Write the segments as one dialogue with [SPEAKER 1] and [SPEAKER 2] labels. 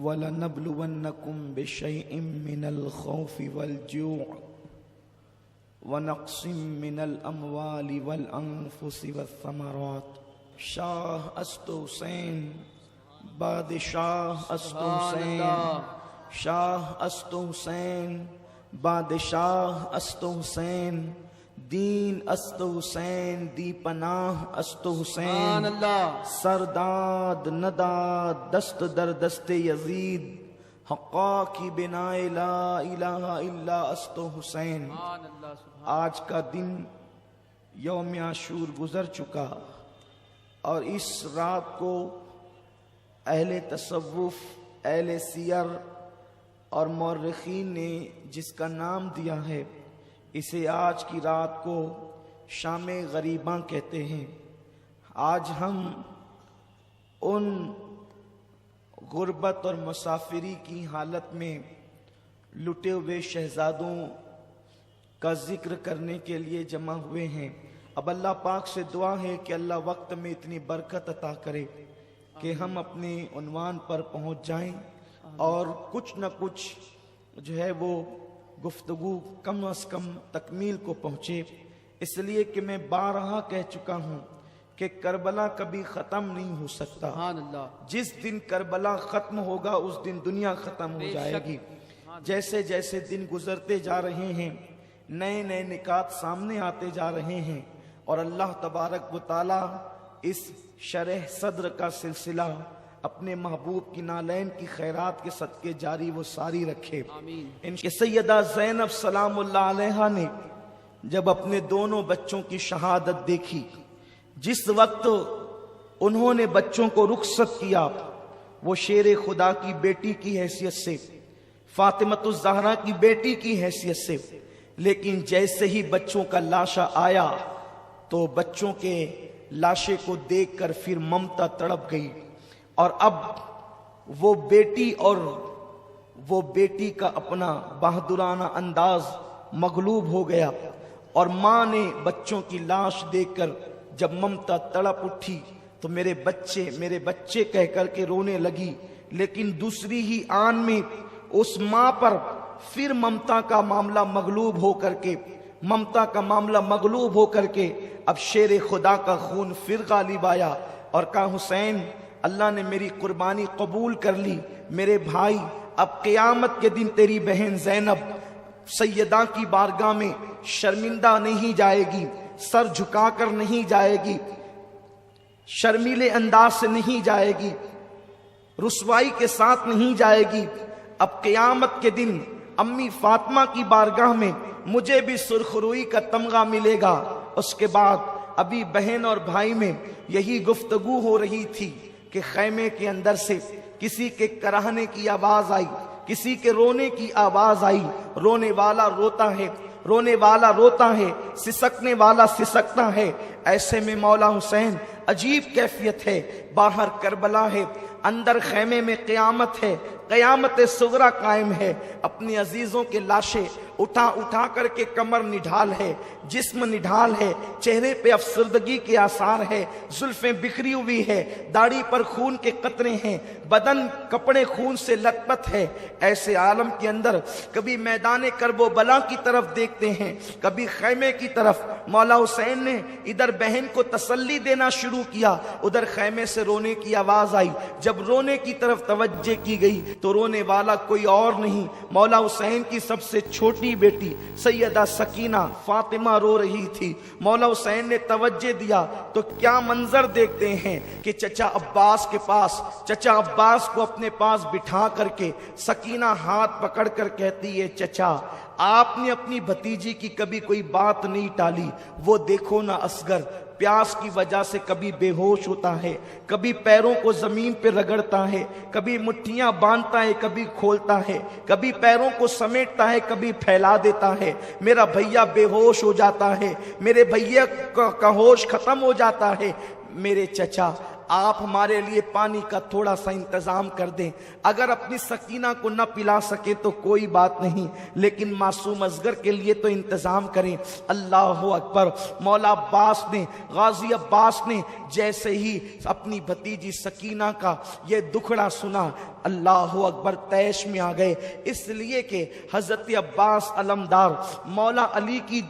[SPEAKER 1] وَلَنَبْلُوَنَّكُمْ بِشَيْءٍ مِّنَ الْخَوْفِ وَالْجُوعِ وَنَقْصٍ مِّنَ الْأَمْوَالِ وَالْأَنفُسِ وَالثَّمَرَاتِ. شاہ است حسین، بادشاہ است حسین، شاہ است حسین، بادشاہ است حسین، دین است حسین، دی پناہ است حسین، سرداد نداد دست در دست یزید، حقا کی بنائے لا الہ الا است حسین. آج کا دن یوم عاشور گزر چکا اور اس رات کو اہل تصوف، اہل سیر اور مورخین نے جس کا نام دیا ہے، اسے آج کی رات کو شام غریباں کہتے ہیں. آج ہم ان غربت اور مسافری کی حالت میں لٹے ہوئے شہزادوں کا ذکر کرنے کے لیے جمع ہوئے ہیں. اب اللہ پاک سے دعا ہے کہ اللہ وقت میں اتنی برکت عطا کرے کہ ہم اپنے عنوان پر پہنچ جائیں اور کچھ نہ کچھ جو ہے وہ گفتگو کم از کم تکمیل کو پہنچے. اس لیے کہ میں بارہا کہہ چکا ہوں کہ کربلا کبھی ختم نہیں ہو سکتا. جس دن کربلا ختم ہوگا اس دن دنیا ختم ہو جائے گی. جیسے جیسے دن گزرتے جا رہے ہیں نئے نئے نکات سامنے آتے جا رہے ہیں اور اللہ تبارک و تعالی اس شرح صدر کا سلسلہ اپنے محبوب کی نالین کی خیرات کے صدقے جاری و ساری رکھے. ان کے سیدہ زینب سلام اللہ علیہا نے جب اپنے دونوں بچوں کی شہادت دیکھی، جس وقت انہوں نے بچوں کو رخصت کیا، وہ شیر خدا کی بیٹی کی حیثیت سے، فاطمۃ الزہرا کی بیٹی کی حیثیت سے، لیکن جیسے ہی بچوں کا لاشا آیا تو بچوں کے لاشے کو دیکھ کر پھر ممتا تڑپ گئی اور اب وہ بیٹی اور وہ بیٹی کا اپنا بہادرانہ انداز مغلوب ہو گیا اور ماں نے بچوں کی لاش دیکھ کر جب ممتا تڑپ اٹھی تو میرے بچے کہہ کر کے رونے لگی. لیکن دوسری ہی آن میں اس ماں پر پھر ممتا کا معاملہ مغلوب ہو کر کے اب شیر خدا کا خون پھر غالب آیا اور کہا حسین اللہ نے میری قربانی قبول کر لی. میرے بھائی اب قیامت کے دن تیری بہن زینب سیدہ کی بارگاہ میں شرمندہ نہیں جائے گی، سر جھکا کر نہیں جائے گی، شرمیلے انداز سے نہیں جائے گی، رسوائی کے ساتھ نہیں جائے گی. اب قیامت کے دن امی فاطمہ کی بارگاہ میں مجھے بھی سرخروئی کا تمغہ ملے گا. اس کے بعد ابھی بہن اور بھائی میں یہی گفتگو ہو رہی تھی کہ خیمے کے اندر سے کسی کے کراہنے کی آواز آئی، کسی کے رونے کی آواز آئی. رونے والا روتا ہے، سسکنے والا سسکتا ہے. ایسے میں مولا حسین عجیب کیفیت ہے، باہر کربلا ہے، اندر خیمے میں قیامت ہے، قیامت صغرا قائم ہے. اپنی عزیزوں کے لاشیں اٹھا کر کے کمر نڈھال ہے، جسم نڈھال ہے، چہرے پہ افسردگی کے آثار ہے، زلفیں بکھری ہوئی ہے، داڑھی پر خون کے قطرے ہیں، بدن کپڑے خون سے لت پت ہے. ایسے عالم کے اندر کبھی میدان کرب و بلا کی طرف دیکھتے ہیں، کبھی خیمے کی طرف. مولا حسین نے ادھر بہن کو تسلی دینا شروع کیا، ادھر خیمے سے رونے کی آواز آئی. جب رونے کی طرف توجہ کی گئی تو رونے والا کوئی اور نہیں، مولا حسین کی سب سے چھوٹی بیٹی سیدہ سکینہ فاطمہ رو رہی تھی. مولا حسین نے توجہ دیا تو کیا منظر دیکھتے ہیں کہ چچا عباس کو اپنے پاس بٹھا کر کے سکینہ ہاتھ پکڑ کر کہتی ہے چچا آپ نے اپنی بھتیجی کی کبھی کوئی بات نہیں ٹالی. وہ دیکھو نا اصغر پیاس کی وجہ سے کبھی بے ہوش ہوتا ہے، کبھی پیروں کو زمین پہ رگڑتا ہے، کبھی مٹھیاں باندھتا ہے، کبھی کھولتا ہے، کبھی پیروں کو سمیٹتا ہے، کبھی پھیلا دیتا ہے. میرا بھیا بے ہوش ہو جاتا ہے، میرے بھیا کا ہوش ختم ہو جاتا ہے. میرے چچا آپ ہمارے لیے پانی کا تھوڑا سا انتظام کر دیں. اگر اپنی سکینہ کو نہ پلا سکے تو کوئی بات نہیں, لیکن معصوم اصغر کے لیے تو انتظام کریں. اللہ اکبر. مولا عباس نے, غازی عباس نے جیسے ہی اپنی بھتیجی سکینہ کا یہ دکھڑا سنا, اللہ اکبر, تیش میں آ گئے. اس لیے کہ حضرت عباس علمدار مولا علی کی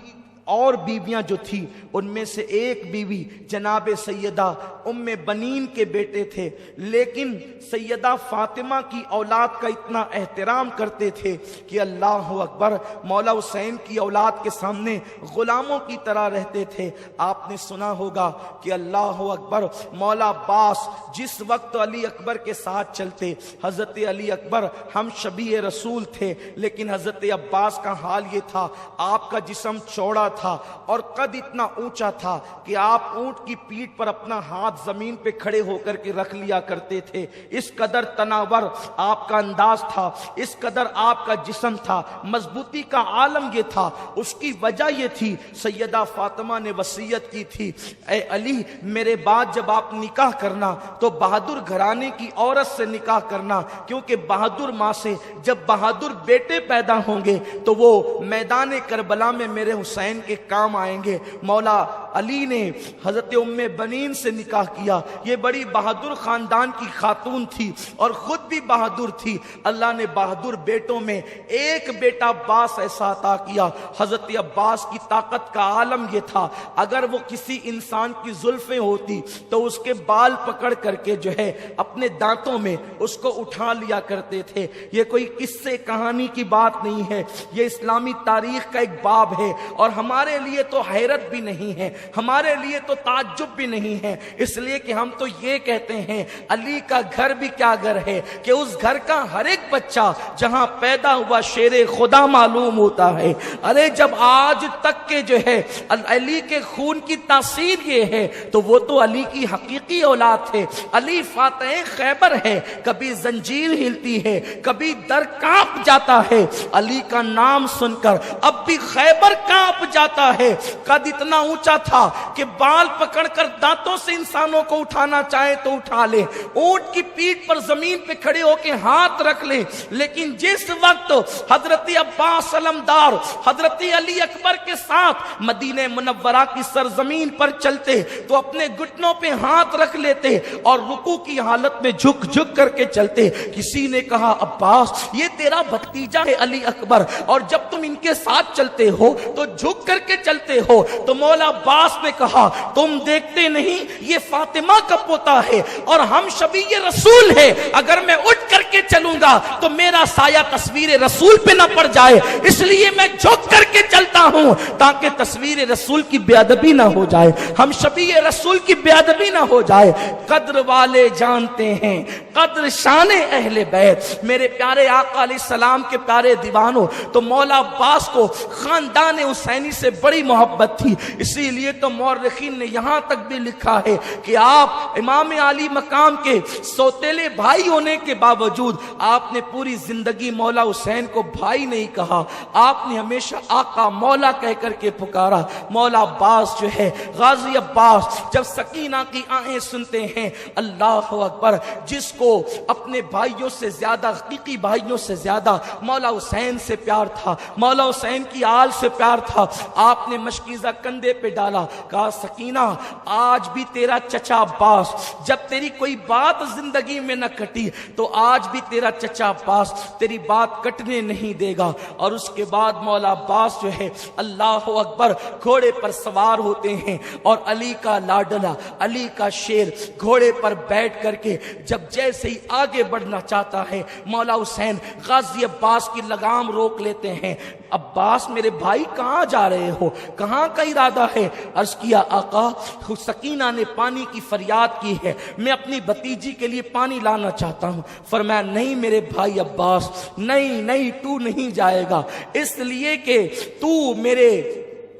[SPEAKER 1] اور بیویاں جو تھی ان میں سے ایک بیوی جناب سیدہ ام بنین کے بیٹے تھے, لیکن سیدہ فاطمہ کی اولاد کا اتنا احترام کرتے تھے کہ اللہ اکبر, مولا حسین کی اولاد کے سامنے غلاموں کی طرح رہتے تھے. آپ نے سنا ہوگا کہ اللہ اکبر, مولا عباس جس وقت علی اکبر کے ساتھ چلتے, حضرت علی اکبر ہم شبیہ رسول تھے, لیکن حضرت عباس کا حال یہ تھا, آپ کا جسم چوڑا تھا اور قد اتنا اونچا تھا کہ آپ اونٹ کی پیٹھ پر اپنا ہاتھ زمین پہ کھڑے ہو کر کے رکھ لیا کرتے تھے. اس قدر تناور آپ کا انداز تھا, اس قدر آپ کا جسم تھا, مضبوطی کا عالم یہ تھا. اس کی وجہ یہ تھی, سیدہ فاطمہ نے وصیت کی تھی, اے علی میرے بعد جب آپ نکاح کرنا تو بہادر گھرانے کی عورت سے نکاح کرنا, کیونکہ بہادر ماں سے جب بہادر بیٹے پیدا ہوں گے تو وہ میدان کربلا میں میرے حسین کے کام آئیں گے. مولا علی نے حضرت ام بنین سے نکاح کیا. یہ بڑی بہادر خاندان کی خاتون تھی اور خود بھی بہادر تھی. اللہ نے بہادر بیٹوں میں ایک بیٹا عباس ایسا عطا کیا. حضرت عباس کی طاقت کا عالم یہ تھا, اگر وہ کسی انسان کی زلفیں ہوتی تو اس کے بال پکڑ کر کے جو ہے اپنے دانتوں میں اس کو اٹھا لیا کرتے تھے. یہ کوئی قصے کہانی کی بات نہیں ہے, یہ اسلامی تاریخ کا ایک باب ہے, اور ہمارے لیے تو حیرت بھی نہیں ہے, ہمارے لیے تو تعجب بھی نہیں ہے, اس لیے کہ ہم تو یہ کہتے ہیں علی کا گھر بھی کیا گھر ہے کہ اس گھر کا ہر ایک بچہ جہاں پیدا ہوا شیر خدا معلوم ہوتا ہے. ارے جب آج تک کے جو ہے علی کے خون کی تاثیر یہ ہے تو وہ تو علی کی حقیقی اولاد تھے. علی فاتح خیبر ہے, کبھی زنجیر ہلتی ہے, کبھی در کانپ جاتا ہے. علی کا نام سن کر اب بھی خیبر کانپ جاتا ہے. قد اتنا اونچا تھا کہ بال پکڑ کر دانتوں سے انسانوں کو اٹھانا چاہے تو اٹھا لے, اونٹ کی پیٹھ پر زمین پہ کھڑے ہو کے ہاتھ رکھ لے. لیکن جس وقت حضرت عباس علمدار حضرت علی اکبر کے ساتھ مدینہ منورہ کی سرزمین پر چلتے تو اپنے گھٹنوں پہ ہاتھ رکھ لیتے اور رکوع کی حالت میں جھک جھک کر کے چلتے. کسی نے کہا عباس یہ تیرا بھتیجا ہے علی اکبر, اور جب تم ان کے ساتھ چلتے ہو تو جھک کر کے چلتے ہو. تو مولا عباس نے کہا تم دیکھتے نہیں یہ فاطمہ کا پوتا ہے اور ہم شبیہ رسول ہے, اگر میں اٹھ کر کے چلوں گا تو میرا سایہ تصویر رسول پہ نہ پڑ جائے, اس لیے میں جھک کر کے چلتا ہوں تاکہ تصویر رسول کی بے ادبی نہ ہو جائے, ہم شبیہ رسول کی بے ادبی نہ ہو جائے. قدر والے جانتے ہیں قدر شان اہل بیت. میرے پیارے آقا علیہ السلام کے پیارے دیوانوں, تو مولا عباس کو خاندان حسینی سے بڑی محبت تھی, اسی لیے تو مورخین نے یہاں تک بھی لکھا ہے کہ آپ امام علی مقام کے سوتیلے بھائی ہونے کے باوجود آپ نے پوری زندگی مولا حسین کو بھائی نہیں کہا, آپ نے ہمیشہ آقا مولا کہہ کر کے پکارا. مولا عباس جو ہے, غازی عباس جب سکینہ کی آہیں سنتے ہیں, اللہ اکبر, جس کو اپنے بھائیوں سے زیادہ, حقیقی بھائیوں سے زیادہ مولا حسین سے پیار تھا, مولا حسین کی آل سے پیار تھا, آپ نے مشکیزہ کندھے پہ ڈالا, کہا سکینہ آج بھی تیرا چچا عباس, جب تیری کوئی بات زندگی میں نہ کٹی تو آج بھی تیرا چچا عباس تیری بات کٹنے نہیں دے گا. اور اس کے بعد مولا عباس جو ہے اللہ اکبر گھوڑے پر سوار ہوتے ہیں, اور علی کا لاڈلا, علی کا شیر گھوڑے پر بیٹھ کر کے جب جیسے ہی آگے بڑھنا چاہتا ہے, مولا حسین غازی عباس کی لگام روک لیتے ہیں. عباس میرے بھائی کہاں جا رہے ہو, کہاں کا ارادہ ہے؟ عرض کیا آقا سکینہ نے پانی کی فریاد کی ہے, میں اپنی بھتیجی کے لیے پانی لانا چاہتا ہوں. فرمایا نہیں میرے بھائی عباس, نہیں نہیں تو نہیں جائے گا, اس لیے کہ تو میرے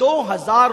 [SPEAKER 1] 2000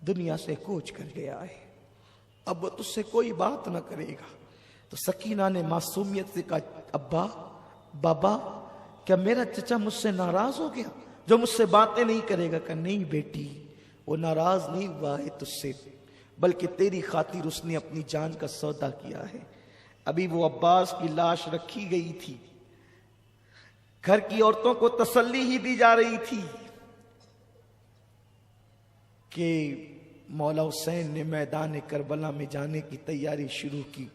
[SPEAKER 1] دنیا سے کوچ کر گیا ہے، اب وہ تجھ سے کوئی بات نہ کرے گا۔ تو سکینہ نے معصومیت سے کہا ابا، بابا، کیا میرا چچا مجھ سے ناراض ہو گیا جو مجھ سے باتیں نہیں کرے گا؟ کہ نہیں بیٹی، وہ ناراض نہیں ہوا ہے تجھ سے، بلکہ تیری خاطر اس نے اپنی جان کا سودا کیا ہے۔ ابھی وہ عباس کی لاش رکھی گئی تھی، گھر کی عورتوں کو تسلی ہی دی جا رہی تھی کہ مولا حسین نے میدان کربلا میں جانے کی تیاری شروع کی۔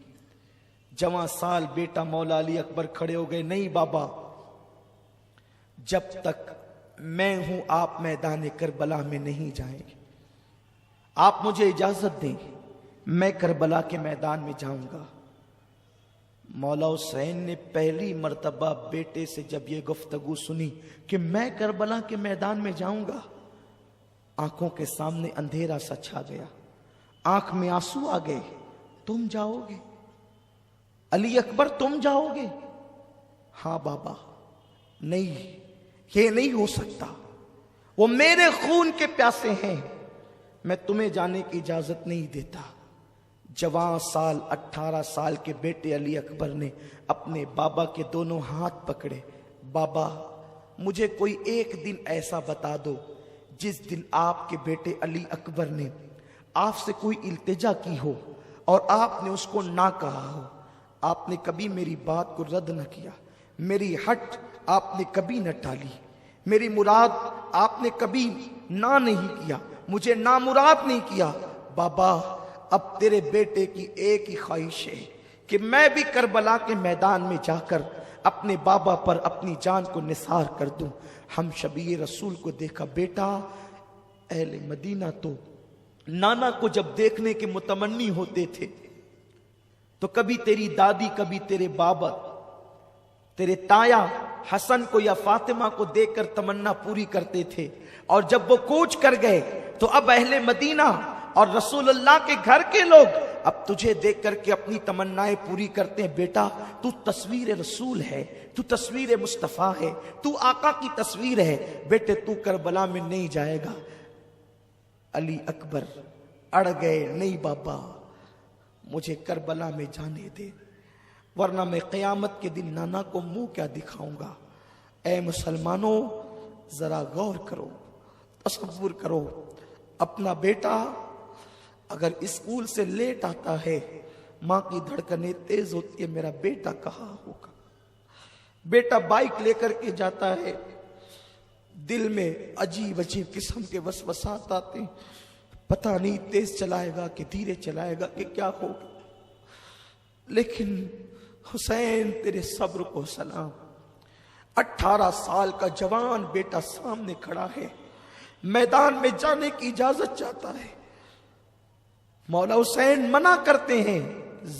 [SPEAKER 1] جوان سال بیٹا مولا علی اکبر کھڑے ہو گئے، نہیں بابا، جب تک میں ہوں آپ میدان کربلا میں نہیں جائیں گے، آپ مجھے اجازت دیں، میں کربلا کے میدان میں جاؤں گا۔ مولا حسین نے پہلی مرتبہ بیٹے سے جب یہ گفتگو سنی کہ میں کربلا کے میدان میں جاؤں گا، آنکھوں کے سامنے اندھیرا سا چھا گیا، آنکھ میں آنسو آ گئے۔ تم جاؤ گے علی اکبر، تم جاؤ گے؟ ہاں بابا، نہیں، یہ نہیں ہو سکتا، وہ میرے خون کے پیاسے ہیں، میں تمہیں جانے کی اجازت نہیں دیتا۔ جوان سال 18 سال کے بیٹے علی اکبر نے اپنے بابا کے دونوں ہاتھ پکڑے، بابا مجھے کوئی ایک دن ایسا بتا دو جس دن آپ کے بیٹے علی اکبر نے آپ سے کوئی التجا کی ہو اور آپ نے اس کو نہ کہا ہو، آپ نے کبھی میری بات کو رد نہ کیا، میری ہٹ آپ نے کبھی نہ ٹالی، میری مراد آپ نے کبھی نہ نہیں کیا، مجھے نامراد نہیں کیا۔ بابا اب تیرے بیٹے کی ایک ہی خواہش ہے کہ میں بھی کربلا کے میدان میں جا کر اپنے بابا پر اپنی جان کو نثار کر دوں۔ ہم شبیہ رسول کو دیکھا، بیٹا اہل مدینہ تو نانا کو جب دیکھنے کے متمنی ہوتے تھے تو کبھی تیری دادی، کبھی تیرے بابا، تیرے تایا حسن کو یا فاطمہ کو دیکھ کر تمنا پوری کرتے تھے، اور جب وہ کوچ کر گئے تو اب اہل مدینہ اور رسول اللہ کے گھر کے لوگ اب تجھے دیکھ کر کے اپنی تمنائیں پوری کرتے ہیں۔ بیٹا تو تصویر رسول ہے، تو تصویر مصطفیٰ ہے، تو آقا کی تصویر ہے، بیٹے تو کربلا میں نہیں جائے گا۔ علی اکبر اڑ گئے، نہیں بابا مجھے کربلا میں جانے دے، ورنہ میں قیامت کے دن نانا کو منہ کیا دکھاؤں گا۔ اے مسلمانوں ذرا غور کرو، تصور کرو، اپنا بیٹا اگر اسکول سے لیٹ آتا ہے، ماں کی دھڑکنیں تیز ہوتی ہے، میرا بیٹا کہاں ہوگا۔ بیٹا بائک لے کر کے جاتا ہے، دل میں عجیب عجیب قسم کے وسوسات آتے ہیں، پتہ نہیں تیز چلائے گا کہ دھیرے چلائے گا کہ کیا ہوگا۔ لیکن حسین تیرے صبر کو سلام، 18 سال کا جوان بیٹا سامنے کھڑا ہے، میدان میں جانے کی اجازت چاہتا ہے، مولا حسین منع کرتے ہیں،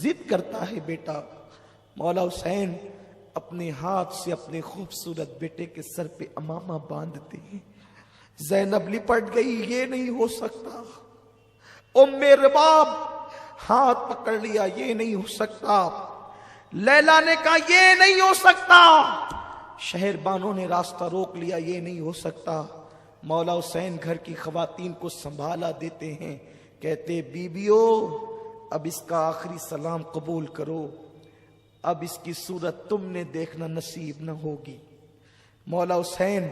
[SPEAKER 1] ضد کرتا ہے بیٹا۔ مولا حسین اپنے ہاتھ سے اپنے خوبصورت بیٹے کے سر پہ امامہ باندھتے ہیں۔ زینب لپٹ گئی، یہ نہیں ہو سکتا۔ ام رباب ہاتھ پکڑ لیا، یہ نہیں ہو سکتا۔ لیلا نے کہا یہ نہیں ہو سکتا۔ شہر بانوں نے راستہ روک لیا، یہ نہیں ہو سکتا۔ مولا حسین گھر کی خواتین کو سنبھالا دیتے ہیں، کہتے بیبیو اب اس کا آخری سلام قبول کرو، اب اس کی صورت تم نے دیکھنا نصیب نہ ہوگی۔ مولا حسین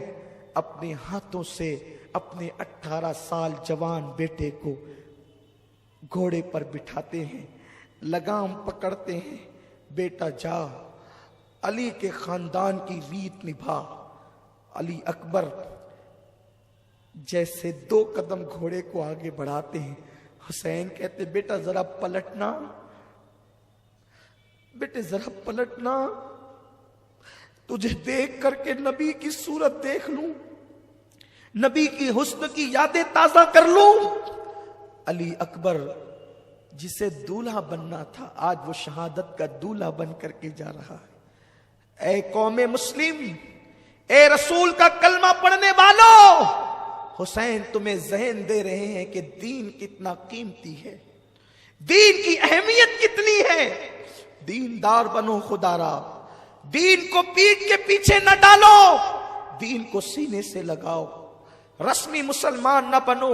[SPEAKER 1] اپنے ہاتھوں سے اپنے 18 سال جوان بیٹے کو گھوڑے پر بٹھاتے ہیں، لگام پکڑتے ہیں، بیٹا جا، علی کے خاندان کی ریت نبھا۔ علی اکبر جیسے 2 قدم گھوڑے کو آگے بڑھاتے ہیں، حسین کہتے بیٹا ذرا پلٹنا، بیٹے ذرا پلٹنا، تجھے دیکھ کر کے نبی کی صورت دیکھ لوں، نبی کی حسن کی یادیں تازہ کر لوں۔ علی اکبر جسے دولہا بننا تھا آج وہ شہادت کا دولہا بن کر کے جا رہا ہے۔ اے قوم مسلم، اے رسول کا کلمہ پڑھنے والوں، حسین تمہیں ذہن دے رہے ہیں کہ دین کتنا قیمتی ہے، دین کی اہمیت کتنی ہے۔ دیندار بنو خدا را، دین کو پیٹھ کے پیچھے نہ ڈالو، دین کو سینے سے لگاؤ۔ رسمی مسلمان نہ بنو،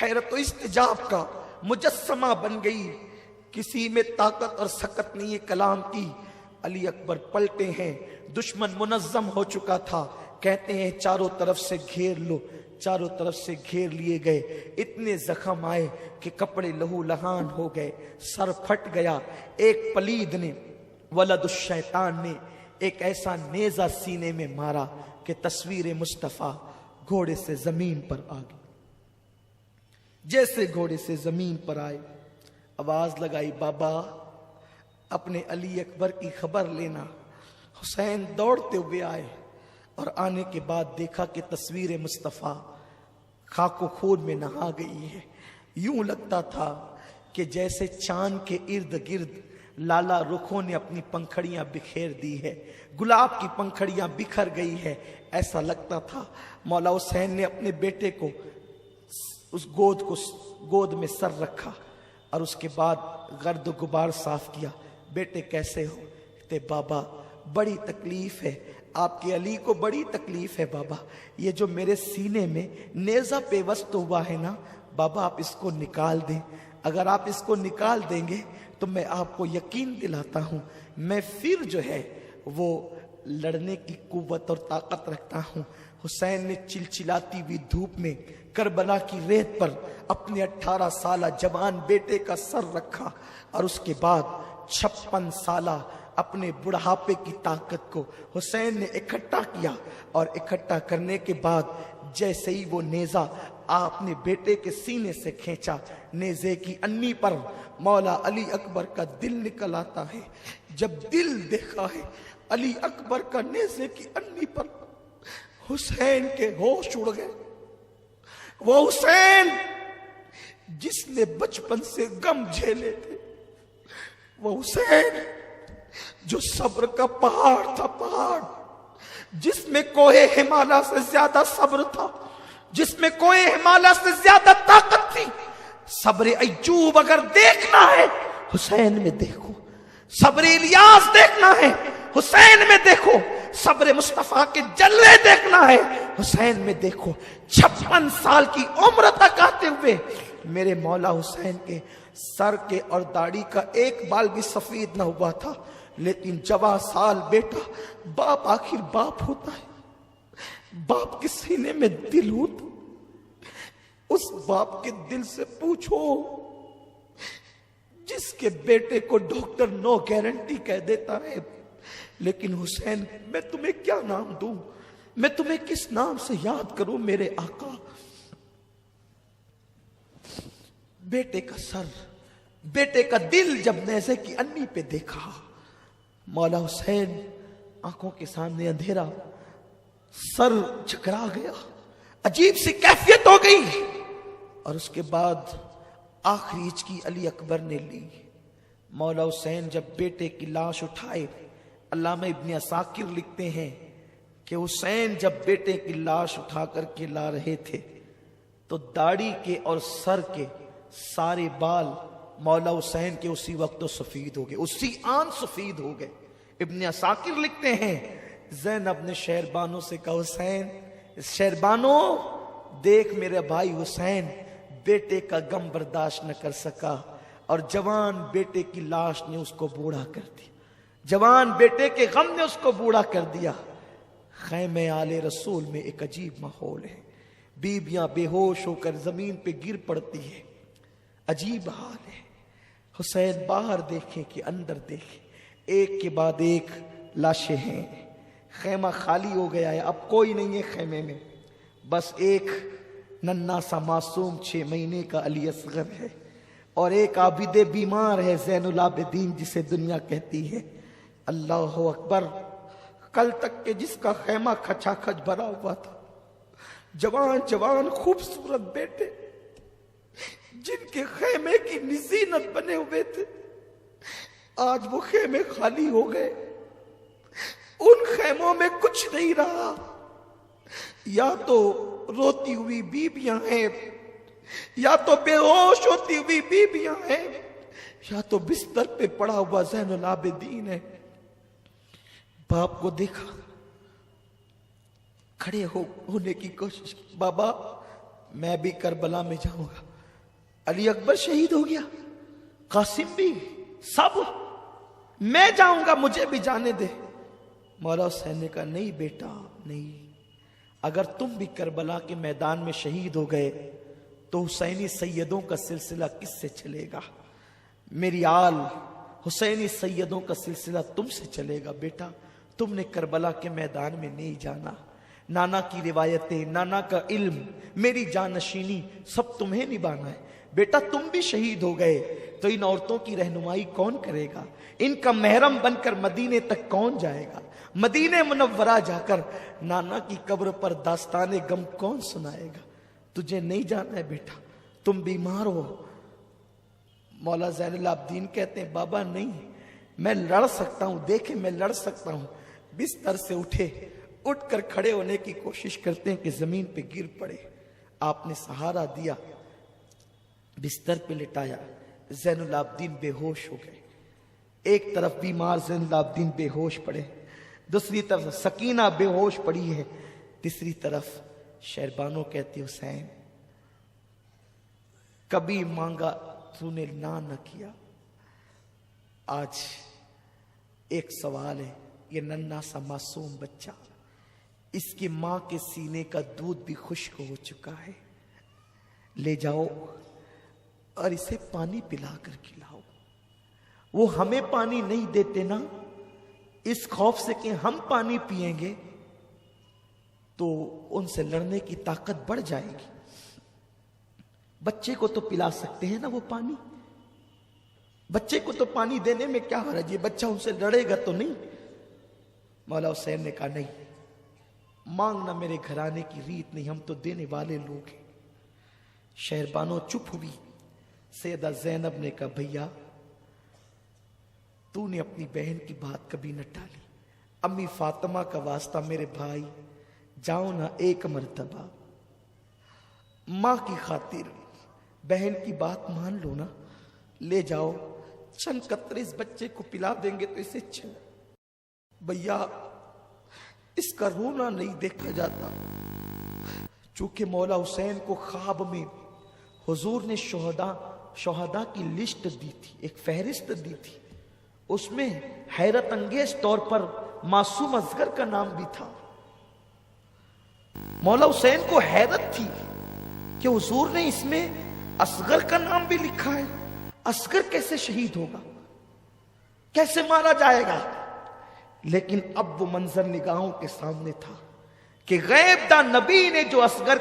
[SPEAKER 1] حیرت و استجاب کا مجسمہ بن گئی، کسی میں طاقت اور سکت نہیں ہے کلام کی۔ علی اکبر پلٹے ہیں، دشمن منظم ہو چکا تھا، کہتے ہیں چاروں طرف سے گھیر لو، چاروں طرف سے گھیر لیے گئے، اتنے زخم آئے کہ کپڑے لہو لہان ہو گئے، سر پھٹ گیا۔ ایک پلید نے، ولد الشیطان نے ایک ایسا نیزہ سینے میں مارا کہ تصویر مصطفیٰ گھوڑے سے زمین پر آ گئی۔ جیسے گھوڑے سے زمین پر آئے، آواز لگائی، بابا اپنے علی اکبر کی خبر لینا۔ حسین دوڑتے ہوئے آئے اور آنے کے بعد دیکھا کہ تصویر مصطفیٰ خاک و خون میں نہا گئی ہے۔ یوں لگتا تھا کہ جیسے چاند کے ارد گرد لالا رخوں نے اپنی پنکھڑیاں بکھیر دی ہے، گلاب کی پنکھڑیاں بکھر گئی ہے، ایسا لگتا تھا۔ مولا حسین نے اپنے بیٹے کو اس گود میں سر رکھا اور اس کے بعد گرد و غبار صاف کیا۔ بیٹے کیسے ہو؟ کہتے بابا بڑی تکلیف ہے، آپ کے علی کو بڑی تکلیف ہے بابا، یہ جو میرے سینے میں نیزہ پیوست ہوا ہے نا بابا، آپ اس کو نکال دیں، اگر آپ اس کو نکال دیں گے تو میں آپ کو یقین دلاتا ہوں میں پھر جو ہے وہ لڑنے کی قوت اور طاقت رکھتا ہوں۔ حسین نے چلچلاتی ہوئی دھوپ میں کربلا کی ریت پر اپنے 18 سالہ جوان بیٹے کا سر رکھا اور اس کے بعد 56 سالہ اپنے بڑھاپے کی طاقت کو حسین نے اکٹھا کیا، اور اکٹھا کرنے کے بعد جیسے ہی وہ نیزہ آپ نے بیٹے کے سینے سے کھینچا، نیزے کی انی پر مولا علی اکبر کا دل نکل آتا ہے۔ جب دل دیکھا ہے علی اکبر کا نیزے کی انی پر، حسین کے ہوش اڑ گئے۔ وہ حسین جس نے بچپن سے غم جھیلے تھے، وہ حسین جو صبر کا پہاڑ تھا، پہاڑ جس میں کوہ ہمالیہ سے زیادہ صبر تھا، جس میں کوہ ہمالیہ سے زیادہ طاقت تھی۔ صبر ایوب اگر دیکھنا ہے حسین میں دیکھو، صبر الیاس دیکھنا ہے حسین میں دیکھو، صبر مصطفیٰ کے جلوے دیکھنا ہے حسین میں دیکھو۔ 56 سال کی عمر تک آتے ہوئے میرے مولا حسین کے سر کے اور داڑھی کا ایک بال بھی سفید نہ ہوا تھا، لیکن جوان سال بیٹا، باپ آخر باپ ہوتا ہے، باپ کے سینے میں دل ہوتا، اس باپ کے دل سے پوچھو جس کے بیٹے کو ڈاکٹر نو گارنٹی کہہ دیتا ہے۔ لیکن حسین میں تمہیں کیا نام دوں، میں تمہیں کس نام سے یاد کروں میرے آقا؟ بیٹے کا سر، بیٹے کا دل جب نیزے کی انی پہ دیکھا، مولا حسین آنکھوں کے سامنے اندھیرا، سر جھکرا گیا، عجیب سی کیفیت ہو گئی۔ اور اس کے بعد آخری ہچکی علی اکبر نے لی۔ مولا حسین جب بیٹے کی لاش اٹھائے، علامہ ابن عساکر لکھتے ہیں کہ حسین جب بیٹے کی لاش اٹھا کر کے لا رہے تھے تو داڑھی کے اور سر کے سارے بال مولا حسین کے اسی وقت تو سفید ہو گئے، اسی آن سفید ہو گئے۔ ابن عساکر لکھتے ہیں زینب نے شہربانوں سے کہا، حسین شہربانو دیکھ میرے بھائی حسین بیٹے کا غم برداشت نہ کر سکا اور جوان بیٹے کی لاش نے اس کو بوڑھا کر دیا، جوان بیٹے کے غم نے اس کو بوڑھا کر دیا۔ خیمے آل رسول میں ایک عجیب ماحول ہے، بیویاں بے ہوش ہو کر زمین پہ گر پڑتی ہے، عجیب حال ہے۔ حسین باہر دیکھیں کہ اندر دیکھیں، ایک کے بعد ایک لاشیں ہیں، خیمہ خالی ہو گیا ہے، اب کوئی نہیں ہے خیمے میں، بس ایک ننھا سا معصوم 6 مہینے کا علی اصغر ہے، اور ایک عابد بیمار ہے زین العابدین جسے دنیا کہتی ہے۔ اللہ اکبر، کل تک کے جس کا خیمہ کھچا کھچ بھرا ہوا تھا، جوان جوان خوبصورت بیٹے جن کے خیمے کی نزینت بنے ہوئے تھے، آج وہ خیمے خالی ہو گئے، ان خیموں میں کچھ نہیں رہا، یا تو روتی ہوئی بیویاں ہیں، یا تو بے ہوش ہوتی ہوئی بیویاں ہیں، یا تو بستر پہ پڑا ہوا زین العابدین ہے۔ باپ کو دیکھا، کھڑے ہونے کی کوشش کی، بابا میں بھی کربلا میں جاؤں گا، علی اکبر شہید ہو گیا، قاسم بھی، سب، میں جاؤں گا، مجھے بھی جانے دے۔ مولا حسین نے کہا نہیں بیٹا نہیں، اگر تم بھی کربلا کے میدان میں شہید ہو گئے تو حسینی سیدوں کا سلسلہ کس سے چلے گا؟ میری آل حسینی سیدوں کا سلسلہ تم سے چلے گا بیٹا، تم نے کربلا کے میدان میں نہیں جانا، نانا کی روایتیں، نانا کا علم، میری جانشینی سب تمہیں نبھانا ہے بیٹا، تم بھی شہید ہو گئے تو ان عورتوں کی رہنمائی کون کرے گا؟ ان کا محرم بن کر مدینے تک کون جائے گا؟ مدینے منورہ جا کر نانا کی قبر پر داستان غم کون سنائے گا؟ تجھے نہیں جانا ہے بیٹا، تم بیمار ہو۔ مولا زین العابدین کہتے ہیں بابا نہیں، میں لڑ سکتا ہوں، دیکھیں میں لڑ سکتا ہوں۔ بستر سے اٹھ کر کھڑے ہونے کی کوشش کرتے ہیں کہ زمین پہ گر پڑے، آپ نے سہارا دیا، بستر پہ لٹایا، زین العابدین بے ہوش ہو گئے۔ ایک طرف بیمار زین العابدین بے ہوش پڑے، دوسری طرف سکینہ بے ہوش پڑی ہے، تیسری طرف شہربانو کہتی حسین کبھی مانگا تو نے نہ کیا، آج ایک سوال ہے، یہ ننھا سا معصوم بچہ، اس کی ماں کے سینے کا دودھ بھی خشک ہو چکا ہے، لے جاؤ اور اسے پانی پلا کر کھلاؤ۔ وہ ہمیں پانی نہیں دیتے نا، اس خوف سے کہ ہم پانی پیئیں گے تو ان سے لڑنے کی طاقت بڑھ جائے گی۔ بچے کو تو پلا سکتے ہیں نا وہ پانی، بچے کو تو پانی دینے میں کیا حرج ہے، بچہ ان سے لڑے گا تو نہیں۔ مولا حسین نے کہا نہیں، مانگنا میرے گھرانے کی ریت نہیں، ہم تو دینے والے لوگ ہیں۔ شہربانو چپ ہوئی، سیدہ زینب نے کہا بھیا تو نے اپنی بہن کی بات کبھی نہ ٹالی، امی فاطمہ کا واسطہ میرے بھائی جاؤ نا ایک مرتبہ، ماں کی خاطر بہن کی بات مان لو نا، لے جاؤ، چند قطرے اس بچے کو پلا دیں گے تو اسے چل۔ بھیا اس کا رونا نہیں دیکھا جاتا، چونکہ مولا حسین کو خواب میں حضور نے شہداء کی لسٹ دی تھی، ایک فہرست دی تھی، اس میں حیرت انگیز طور پر معصوم اصغر کا نام بھی تھا۔ مولا حسین کو حیرت تھی کہ حضور نے اس میں اصغر کا نام بھی لکھا ہے، اصغر کیسے شہید ہوگا، کیسے مارا جائے گا؟ لیکن اب وہ منظر نگاہوں کے سامنے تھا کہ غیب دا نبی نے جو اصغر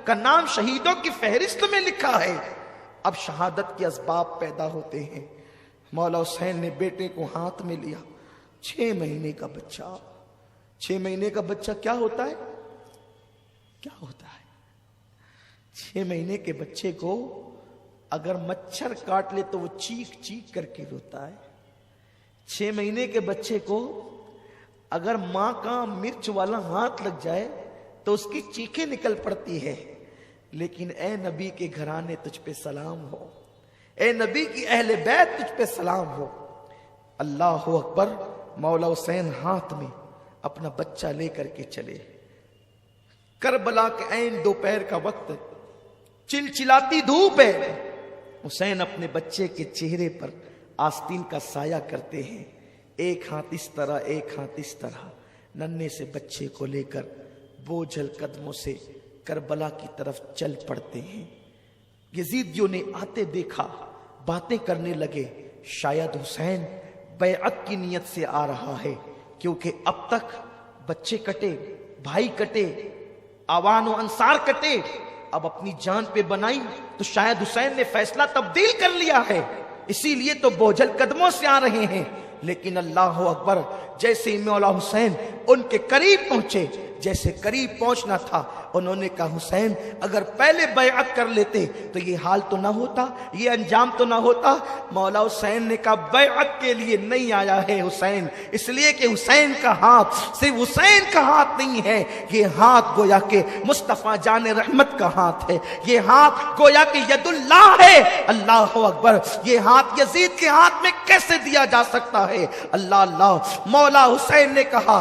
[SPEAKER 1] کا نام شہیدوں کی فہرست میں لکھا ہے، اب شہادت کے اسباب پیدا ہوتے ہیں۔ مولا حسین نے بیٹے کو ہاتھ میں لیا، 6 مہینے کا بچہ، 6 مہینے کا بچہ کیا ہوتا ہے؟ کیا ہوتا ہے 6 مہینے کے بچے کو اگر مچھر کاٹ لے تو وہ چیخ چیخ کر کے روتا ہے۔ 6 مہینے کے بچے کو اگر ماں کا مرچ والا ہاتھ لگ جائے تو اس کی چیخیں نکل پڑتی ہے۔ لیکن اے نبی کے گھرانے تجھ پہ سلام ہو، اے نبی کی اہل بیت تجھ پہ سلام ہو۔ اللہ اکبر۔ مولا حسین ہاتھ میں اپنا بچہ لے کر کے چلے، کربلا کے عین دوپہر کا وقت، چلچلاتی دھوپ ہے، حسین اپنے بچے کے چہرے پر آستین کا سایہ کرتے ہیں، ایک ہاتھ اس طرح ایک ہاتھ اس طرح، ننھے سے بچے کو لے کر بوجھل قدموں سے کربلا کی طرف چل پڑتے ہیں۔ یزیدیوں نے آتے دیکھا، باتیں کرنے لگے، شاید حسین بیعت کی نیت سے آ رہا ہے، کیونکہ اب تک بچے کٹے، بھائی کٹے، آوان و انصار کٹے، اب اپنی جان پہ بنائی تو شاید حسین نے فیصلہ تبدیل کر لیا ہے، اسی لیے تو بوجھل قدموں سے آ رہے ہیں۔ لیکن اللہ اکبر، جیسے ہی مولا حسین ان کے قریب پہنچے، جیسے قریب پہنچنا تھا، انہوں نے کہا حسین اگر پہلے بیعت کر لیتے تو یہ حال تو نہ ہوتا، یہ انجام تو نہ ہوتا۔ مولا حسین نے کہا بیعت کے لیے نہیں آیا ہے حسین، اس لیے کہ حسین کا ہاتھ صرف حسین کا ہاتھ نہیں ہے، یہ ہاتھ گویا کہ مصطفیٰ جان رحمت کا ہاتھ ہے، یہ ہاتھ گویا کہ ید اللہ ہے۔ اللہ اکبر، یہ ہاتھ یزید کے ہاتھ میں کیسے دیا جا سکتا ہے؟ اللہ اللہ۔ مولا حسین نے کہا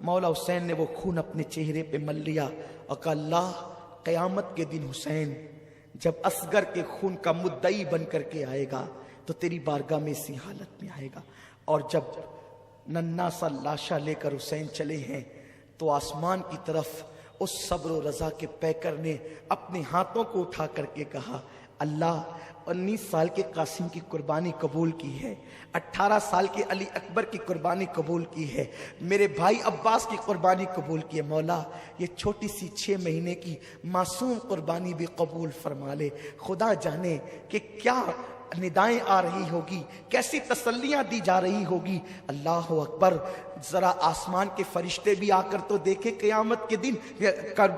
[SPEAKER 1] مولا حسین نے وہ خون اپنے چہرے پہ مل لیا اور کہا اللہ قیامت کے دن حسین جب اصغر کے خون کا مدعی بن کر کے آئے گا تو تیری بارگاہ میں اسی حالت میں آئے گا. اور جب ننھا سا لاشا لے کر حسین چلے ہیں تو آسمان کی طرف اس صبر و رضا کے پیکر نے اپنے ہاتھوں کو اٹھا کر کے کہا اللہ 19 سال کے قاسم کی قربانی قبول کی ہے, 18 سال کے علی اکبر کی قربانی قبول کی ہے, میرے بھائی عباس کی قربانی قبول کی ہے, مولا یہ چھوٹی سی 6 مہینے کی معصوم قربانی بھی قبول فرما لے. خدا جانے کہ کیا ندائیں آ رہی ہوگی, کیسی تسلیاں دی جا رہی ہوگی. اللہ اکبر. ذرا آسمان کے فرشتے بھی آ کر تو دیکھے قیامت کے دن,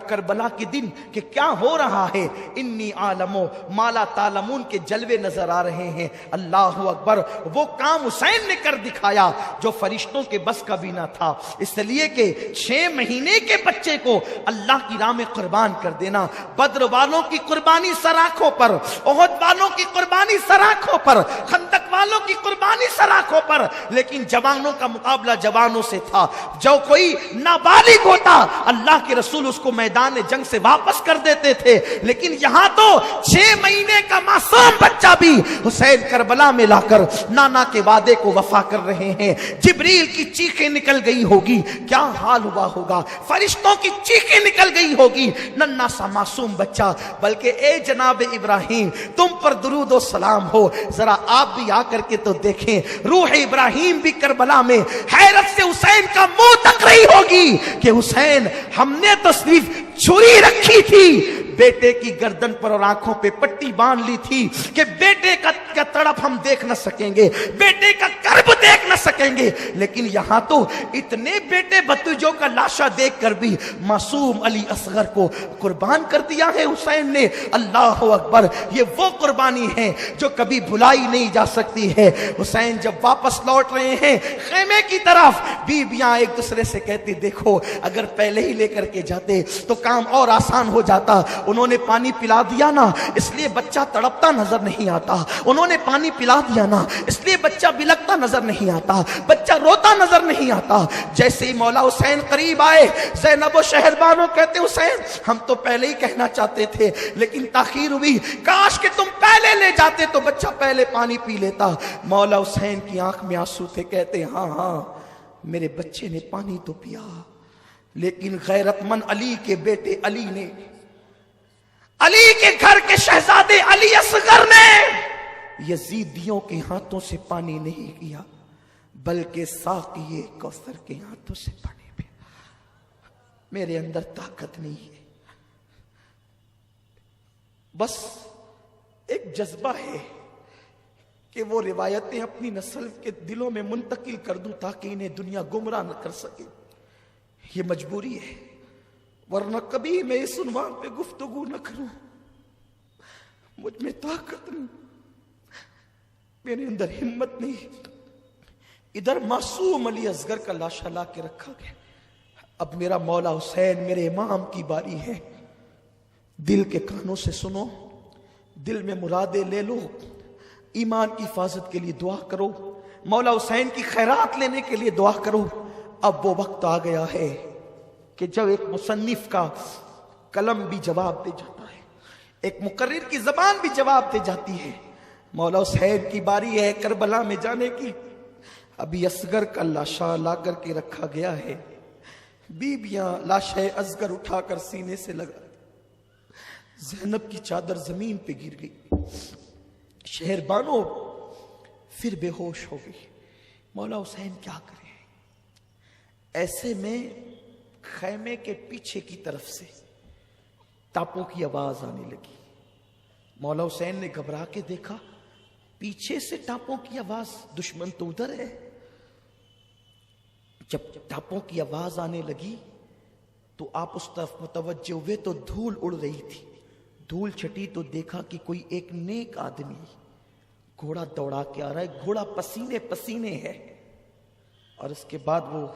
[SPEAKER 1] کربلا کے دن کہ کیا ہو رہا ہے. انی عالمو مالا تعلمون کے جلوے نظر آ رہے ہیں. اللہ اکبر. وہ کام حسین نے کر دکھایا جو فرشتوں کے بس کا بھی نہ تھا, اس لیے کہ 6 مہینے کے بچے کو اللہ کی راہ میں قربان کر دینا. بدر والوں کی قربانی سراخوں پر, احد والوں کی قربانی سراخوں پر, خندق والوں کی قربانی سراخوں پر, لیکن جوانوں کا مقابلہ جوانوں سے تھا. جو کوئی نابالغ ہوتا اللہ کے رسول اس کو میدان جنگ سے واپس کر دیتے تھے, لیکن یہاں تو 6 مہینے کا معصوم بچہ بھی حسین کربلا میں لا کر نانا کے وعدے کو وفا کر رہے ہیں. جبریل کی چیخیں نکل گئی ہوگی, کیا حال ہوا ہوگا, فرشتوں کی چیخیں نکل گئی ہوگی, ننھا سا معصوم بچہ. بلکہ اے جناب ابراہیم تم پر درود و سلام ہو, ذرا آپ بھی آ کر کے تو دیکھیں. روح ابراہیم بھی کربلا میں حیرت سے حسین کا منہ تک رہی ہوگی کہ حسین ہم نے تو صرف چھری رکھی تھی, بیٹے کی گردن پر اور آنکھوں پہ پٹی باندھ لی تھی کہ بیٹے کا تڑپ ہم دیکھ نہ سکیں گے, بیٹے کا کرب دیکھ نہ سکیں گے. لیکن یہاں تو اتنے بیٹے بھتیجوں کا لاشا دیکھ کر بھی معصوم علی اصغر کو قربان کر دیا ہے حسین نے. اللہ اکبر. یہ وہ قربانی ہے جو کبھی بھلائی نہیں جا سکتی ہے. حسین جب واپس لوٹ رہے ہیں خیمے کی طرف, بیویاں ایک دوسرے سے کہتی دیکھو اگر پہلے ہی لے کر کے جاتے تو کام اور آسان ہو جاتا. انہوں نے پانی پلا دیا نا, اس لیے بچہ تڑپتا نظر نہیں آتا. انہوں نے پانی پلا دیا نا, اس لیے بچہ بلکتا نظر نہیں آتا, بچہ روتا نظر نہیں آتا. جیسے ہی مولا حسین قریب آئے, زینب و شہربانو کہتے حسین ہم تو پہلے ہی کہنا چاہتے تھے لیکن تاخیر ہوئی, کاش کہ تم پہلے لے جاتے تو بچہ پہلے پانی پی لیتا. مولا حسین کی آنکھ میں آنسو تھے, کہتے ہاں میرے بچے نے پانی تو پیا, لیکن غیرت مند علی کے بیٹے علی نے, علی کے گھر کے شہزادے علی اصغر نے یزیدیوں کے ہاتھوں سے پانی نہیں کیا بلکہ ساقی کوثر کے ہاتھوں سے پانی پیا. میرے اندر طاقت نہیں ہے, بس ایک جذبہ ہے کہ وہ روایتیں اپنی نسل کے دلوں میں منتقل کر دوں تاکہ انہیں دنیا گمراہ نہ کر سکے. یہ مجبوری ہے, ورنہ کبھی میں اس عنوان پہ گفتگو نہ کروں. مجھ میں طاقت نہیں, میرے اندر ہمت نہیں. ادھر معصوم علی اصغر کا لاشا لا کے رکھا گیا. اب میرا مولا حسین میرے امام کی باری ہے. دل کے کانوں سے سنو, دل میں مرادیں لے لو, ایمان کی حفاظت کے لیے دعا کرو, مولا حسین کی خیرات لینے کے لیے دعا کرو. اب وہ وقت آ گیا ہے کہ جب ایک مصنف کا قلم بھی جواب دے جاتا ہے, ایک مقرر کی زبان بھی جواب دے جاتی ہے. مولا حسین کی باری ہے کربلا میں جانے کی. ابھی اصغر کا لاشا لا کر کے رکھا گیا ہے. بیویاں لاشا اصغر اٹھا کر سینے سے لگا, زینب کی چادر زمین پہ گر گئی, شہربانو پھر بے ہوش ہو گئی. مولا حسین کیا کرے؟ ایسے میں خیمے کے پیچھے کی طرف سے ٹاپوں کی آواز آنے لگی. مولا حسین نے گھبرا کے دیکھا, پیچھے سے ٹاپوں کی آواز, دشمن تو ادھر ہے. جب ٹاپوں کی آواز آنے لگی تو آپ اس طرف متوجہ ہوئے تو دھول اڑ رہی تھی. دھول چھٹی تو دیکھا کہ کوئی ایک نیک آدمی گھوڑا دوڑا کے آ رہا ہے, گھوڑا پسینے پسینے ہے. اور اس کے بعد وہ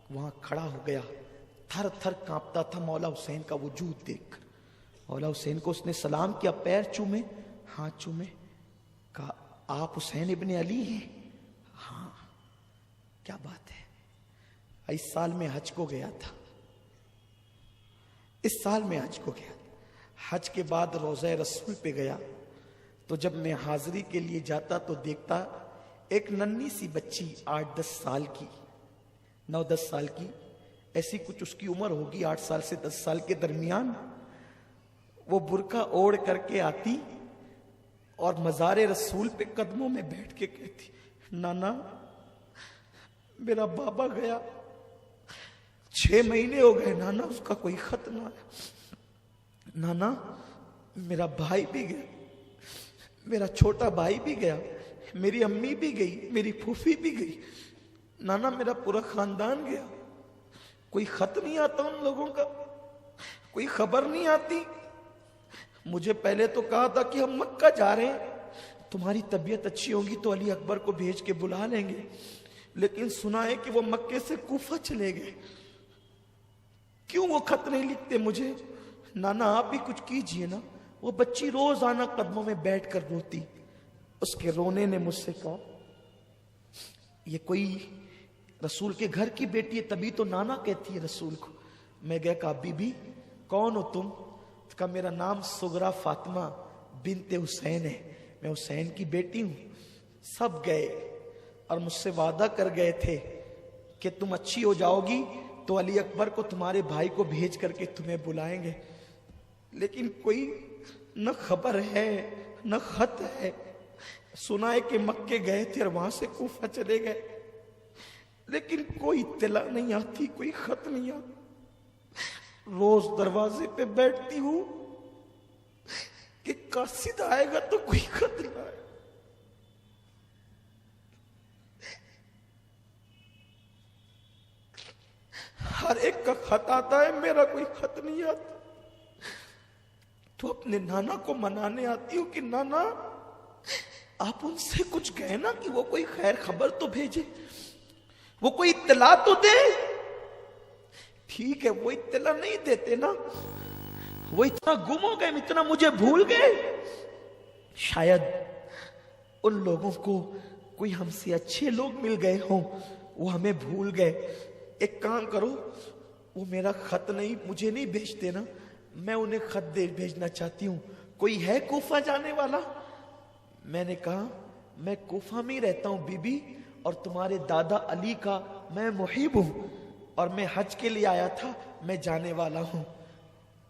[SPEAKER 1] وہاں کھڑا ہو گیا, تھر تھر کانپتا تھا مولا حسین کا وجود دیکھ کر. مولا حسین کو اس نے سلام کیا, پیر چومے, ہاتھ چومے, کہا آپ حسین ابن علی ہیں؟ ہاں. کیا بات ہے؟ اس سال میں حج کو گیا تھا، اس سال میں حج کو گیا، حج کے بعد روضہ رسول پہ گیا تو جب میں حاضری کے لیے جاتا تو دیکھتا ایک ننھی سی بچی 8-10 سال کی، 9-10 سال کی، ایسی کچھ اس کی عمر ہوگی، 8 سال سے 10 سال کے درمیان، وہ برقع اوڑھ کر کے آتی اور مزار رسول پہ قدموں میں بیٹھ کے کہتی، نانا میرا بابا گیا، 6 مہینے ہو گئے نانا، اس کا کوئی خط نہ آیا، نانا میرا بھائی بھی گیا، میرا چھوٹا بھائی بھی گیا، میری امی بھی گئی، میری پھوپھی بھی گئی، نانا میرا پورا خاندان گیا، کوئی خط نہیں آتا ان لوگوں کا، کوئی خبر نہیں آتی۔ مجھے پہلے تو کہا تھا کہ ہم مکہ جا رہے ہیں، تمہاری طبیعت اچھی ہوگی تو علی اکبر کو بھیج کے بلا لیں گے، لیکن سنا ہے کہ وہ مکے سے کوفہ چلے گئے، کیوں وہ خط نہیں لکھتے مجھے؟ نانا آپ ہی کچھ کیجئے نا۔ وہ بچی روزانہ قدموں میں بیٹھ کر روتی، اس کے رونے نے مجھ سے کہا یہ کوئی رسول کے گھر کی بیٹی ہے تبھی تو نانا کہتی ہے رسول کو۔ میں گیا کہا بی بی کون ہو تم؟ کہا میرا نام سغرا فاطمہ بنت حسین ہے، میں حسین کی بیٹی ہوں۔ سب گئے اور مجھ سے وعدہ کر گئے تھے کہ تم اچھی ہو جاؤ گی تو علی اکبر کو تمہارے بھائی کو بھیج کر کے تمہیں بلائیں گے، لیکن کوئی نہ خبر ہے نہ خط ہے۔ سنا ہے کہ مکے گئے تھے اور وہاں سے کوفہ چلے گئے، لیکن کوئی اطلاع نہیں آتی، کوئی خط نہیں آتا۔ روز دروازے پہ بیٹھتی ہوں کہ قاصد آئے گا تو کوئی خط نہ آئے۔ ہر ایک کا خط آتا ہے، میرا کوئی خط نہیں آتا۔ تو اپنے نانا کو منانے آتی ہوں کہ نانا آپ ان سے کچھ کہے نا کہ وہ کوئی خیر خبر تو بھیجے، وہ کوئی اطلاع تو دے۔ ٹھیک ہے وہ اطلاع نہیں دیتے نا، وہ اتنا گم ہو گئے، اتنا مجھے بھول گئے، شاید ان لوگوں کو کوئی ہم سے اچھے لوگ مل گئے ہوں، وہ ہمیں بھول گئے۔ ایک کام کرو، وہ میرا خط نہیں مجھے نہیں بھیجتے نا، میں انہیں خط دے بھیجنا چاہتی ہوں، کوئی ہے کوفہ جانے والا؟ میں نے کہا میں کوفہ میں ہی رہتا ہوں بی بی، اور تمہارے دادا علی کا میں محب ہوں، اور میں حج کے لیے آیا تھا، میں جانے والا ہوں۔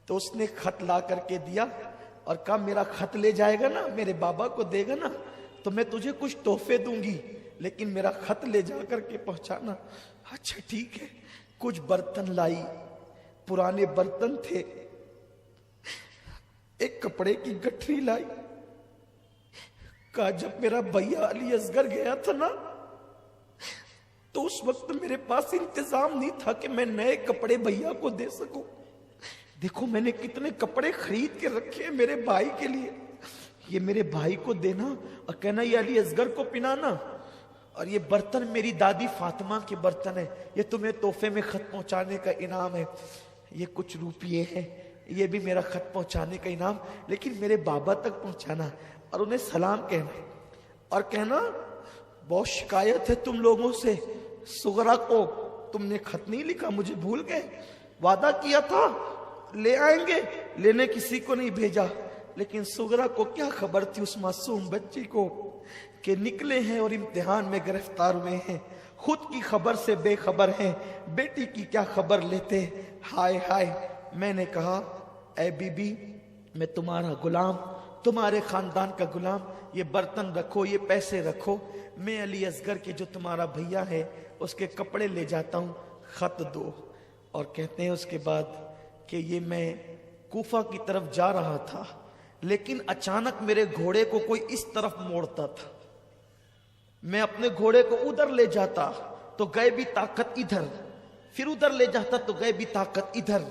[SPEAKER 1] تو اس نے خط لا کر کے دیا اور کہا میرا خط لے جائے گا نا، میرے بابا کو دے گا نا تو میں تجھے کچھ تحفے دوں گی، لیکن میرا خط لے جا کر کے پہنچانا۔ اچھا ٹھیک ہے۔ کچھ برتن لائی، پرانے برتن تھے، ایک کپڑے کی گٹھری لائی، کہا جب میرا بھیا علی اصغر گیا تھا نا تو اس وقت میرے پاس انتظام نہیں تھا کہ میں نئے کپڑے بھیا کو دے سکوں، دیکھو میں نے کتنے کپڑے خرید کے رکھے ہیں میرے بھائی کے لیے، یہ میرے بھائی کو دینا اور کہنا یہ علی اصغر کو پنانا، اور یہ برتن میری دادی فاطمہ کے برتن ہیں، یہ تمہیں تحفے میں خط پہنچانے کا انعام ہے، یہ کچھ روپیے ہیں، یہ بھی میرا خط پہنچانے کا انعام، لیکن میرے بابا تک پہنچانا اور انہیں سلام کہنا، اور کہنا بہت شکایت ہے تم لوگوں سے، سغرا کو تم نے خط نہیں لکھا، مجھے بھول گئے، وعدہ کیا تھا لے آئیں گے، لینے کسی کو نہیں بھیجا، لیکن سغرا کو کیا خبر تھی اس معصوم بچی کو کہ نکلے ہیں اور امتحان میں گرفتار ہوئے ہیں، خود کی خبر سے بے خبر ہیں، بیٹی کی کیا خبر لیتے۔ ہائے ہائے، میں نے کہا اے بی بی میں تمہارا غلام، تمہارے خاندان کا غلام، یہ برتن رکھو، یہ پیسے رکھو، میں علی اصغر کے جو تمہارا بھیا ہے اس کے کپڑے لے جاتا ہوں، خط دو۔ اور کہتے ہیں اس کے بعد کہ یہ میں کوفہ کی طرف جا رہا تھا، لیکن اچانک میرے گھوڑے کو کوئی اس طرف موڑتا تھا، میں اپنے گھوڑے کو ادھر لے جاتا تو گئے بھی طاقت ادھر، پھر ادھر لے جاتا تو گئے بھی طاقت ادھر۔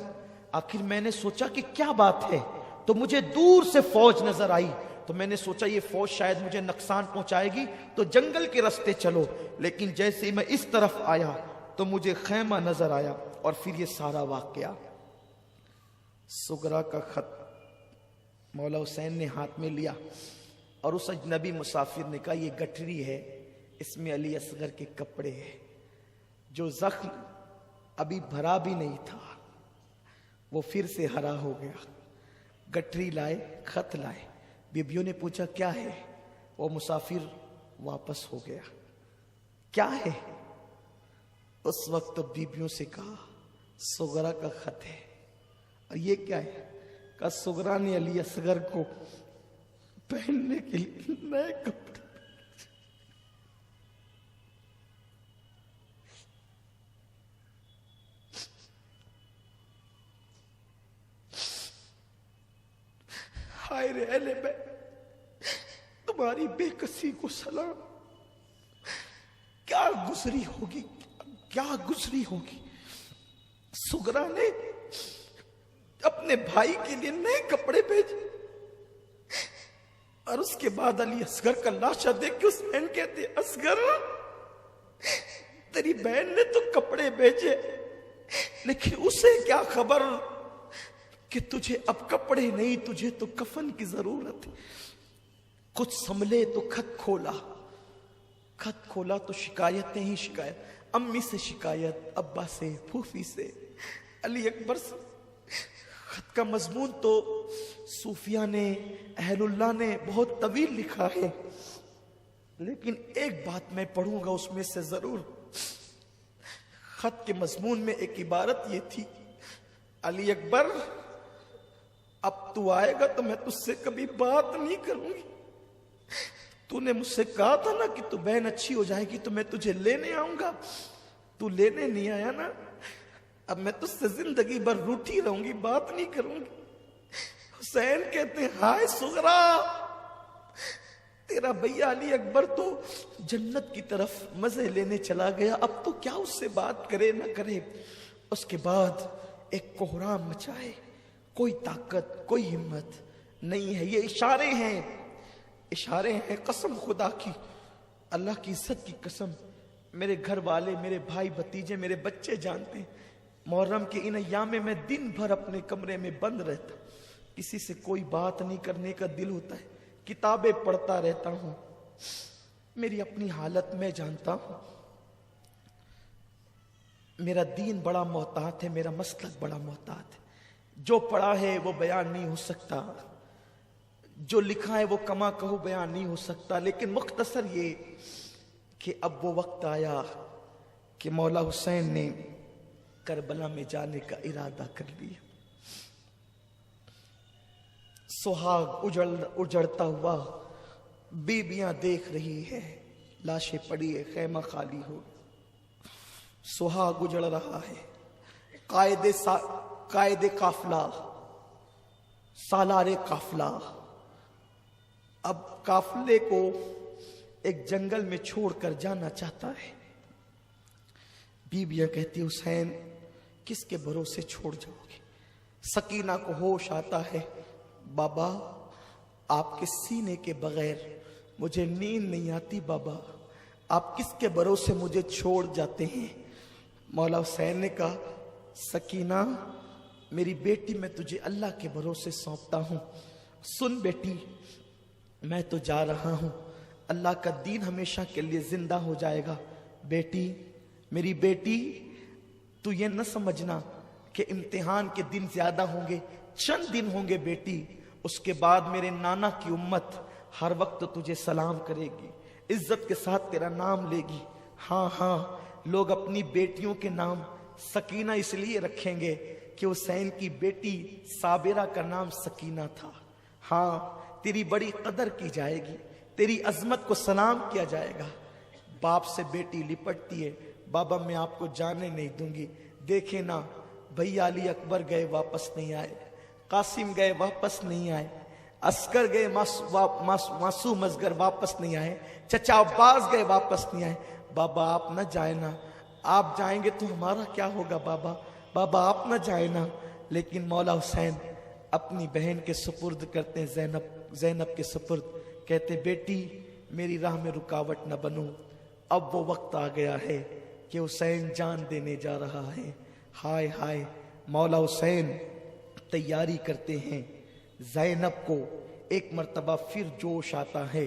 [SPEAKER 1] آخر میں نے سوچا کہ کیا بات ہے، تو مجھے دور سے فوج نظر آئی، تو میں نے سوچا یہ فوج شاید مجھے نقصان پہنچائے گی تو جنگل کے راستے چلو، لیکن جیسے ہی میں اس طرف آیا تو مجھے خیمہ نظر آیا، اور پھر یہ سارا واقعہ۔ سغرا کا خط مولا حسین نے ہاتھ میں لیا اور اس اجنبی مسافر نے کہا یہ گٹھری ہے، اس میں علی اصغر کے کپڑے ہیں، جو زخم ابھی بھرا بھی نہیں تھا، وہ پھر سے ہرا ہو گیا۔ گٹری لائے، خط لائے، بیبیوں نے پوچھا کیا ہے؟ وہ مسافر واپس ہو گیا۔ کیا ہے؟ اس وقت تو بیبیوں سے کہا سغرا کا خط ہے۔ اور یہ کیا ہے؟ کہا سغرا نے علی اصغر کو پہننے کے لیے نئے کپڑے۔ ہائے رے اہل بیت، تمہاری بے کسی کو سلام۔ کیا گزری ہوگی، کیا گزری ہوگی۔ سغرا نے اپنے بھائی کے لیے نئے کپڑے بھیجے، اور اس کے بعد علی اصغر کا لاشا دیکھ کے اس بہن کہتے اصغر تیری بہن نے تو کپڑے بھیجے، لیکن اسے کیا خبر کہ تجھے اب کپڑے نہیں، تجھے تو کفن کی ضرورت ہے۔ کچھ سنبھلے تو خط کھولا، خط کھولا تو شکایتیں ہی شکایت، امی سے شکایت، ابا سے، پھوفی سے، علی اکبر سے۔ خط کا مضمون تو صوفیہ نے، اہل اللہ نے بہت طویل لکھا ہے، لیکن ایک بات میں پڑھوں گا اس میں سے ضرور۔ خط کے مضمون میں ایک عبارت یہ تھی، علی اکبر اب تو آئے گا تو میں تجھ سے کبھی بات نہیں کروں گی۔ تو نے مجھ سے کہا تھا نا کہ تو بہن اچھی ہو جائے گی تو میں تجھے لینے آؤں گا، تو لینے نہیں آیا نا، اب میں تجھ سے زندگی بھر روٹھی رہوں گی، بات نہیں کروں گی۔ حسین کہتے ہیں ہائے سغرا، تیرا بھیا علی اکبر تو جنت کی طرف مزے لینے چلا گیا، اب تو کیا اس سے بات کرے نہ کرے۔ اس کے بعد ایک کوہرام مچائے، کوئی طاقت، کوئی ہمت نہیں ہے۔ یہ اشارے ہیں، اشارے ہیں، قسم خدا کی، اللہ کی عزت کی قسم، میرے گھر والے، میرے بھائی بھتیجے، میرے بچے جانتے ہیں، محرم کے ان ایام میں دن بھر اپنے کمرے میں بند رہتا، کسی سے کوئی بات نہیں کرنے کا دل ہوتا ہے، کتابیں پڑھتا رہتا ہوں۔ میری اپنی حالت میں جانتا ہوں، میرا دین بڑا محتاط ہے، میرا مسلک بڑا محتاط ہے، جو پڑھا ہے وہ بیان نہیں ہو سکتا، جو لکھا ہے وہ کما کہو بیان نہیں ہو سکتا، لیکن مختصر یہ کہ اب وہ وقت آیا کہ مولا حسین نے کربلا میں جانے کا ارادہ کر لیا۔ سہاگ اجڑتا ہوا بیبیاں دیکھ رہی ہے، لاشیں پڑی ہے، خیمہ خالی ہو، سہاگ اجڑ رہا ہے، قائد قافلہ، سالار قافلہ اب قافلے کو ایک جنگل میں چھوڑ کر جانا چاہتا ہے۔ بیبیاں کہتی حسین کس کے بھروسے چھوڑ جاؤ گے؟ سکینہ کو ہوش آتا ہے، بابا آپ کے سینے کے بغیر مجھے نیند نہیں آتی، بابا آپ کس کے بھروسے مجھے چھوڑ جاتے ہیں؟ مولا حسین نے کہا سکینہ میری بیٹی، میں تجھے اللہ کے بھروسے سونپتا ہوں، سن بیٹی میں تو جا رہا ہوں، اللہ کا دین ہمیشہ کے لیے زندہ ہو جائے گا، بیٹی میری بیٹی تو یہ نہ سمجھنا کہ امتحان کے دن زیادہ ہوں گے، چند دن ہوں گے بیٹی، اس کے بعد میرے نانا کی امت ہر وقت تجھے سلام کرے گی، عزت کے ساتھ تیرا نام لے گی۔ ہاں ہاں، لوگ اپنی بیٹیوں کے نام سکینہ اس لیے رکھیں گے کہ حسین کی بیٹی صابرہ کا نام سکینہ تھا۔ ہاں تیری بڑی قدر کی جائے گی، تیری عظمت کو سلام کیا جائے گا۔ باپ سے بیٹی لپٹتی ہے، بابا میں آپ کو جانے نہیں دوں گی، دیکھیں نا بھیا علی اکبر گئے واپس نہیں آئے، قاسم گئے واپس نہیں آئے، عسکر گئے معصوم اصغر واپس نہیں آئے، چچا عباس گئے واپس نہیں آئے، بابا آپ نہ جائیں نا، آپ جائیں گے تو ہمارا کیا ہوگا بابا، بابا آپ نہ جائیں نا۔ لیکن مولا حسین اپنی بہن کے سپرد کرتے ہیں، زینب کے سپرد، کہتے بیٹی میری راہ میں رکاوٹ نہ بنو، اب وہ وقت آ گیا ہے کہ حسین جان دینے جا رہا ہے۔ ہائے ہائے، مولا حسین تیاری کرتے ہیں، زینب کو ایک مرتبہ پھر جوش آتا ہے،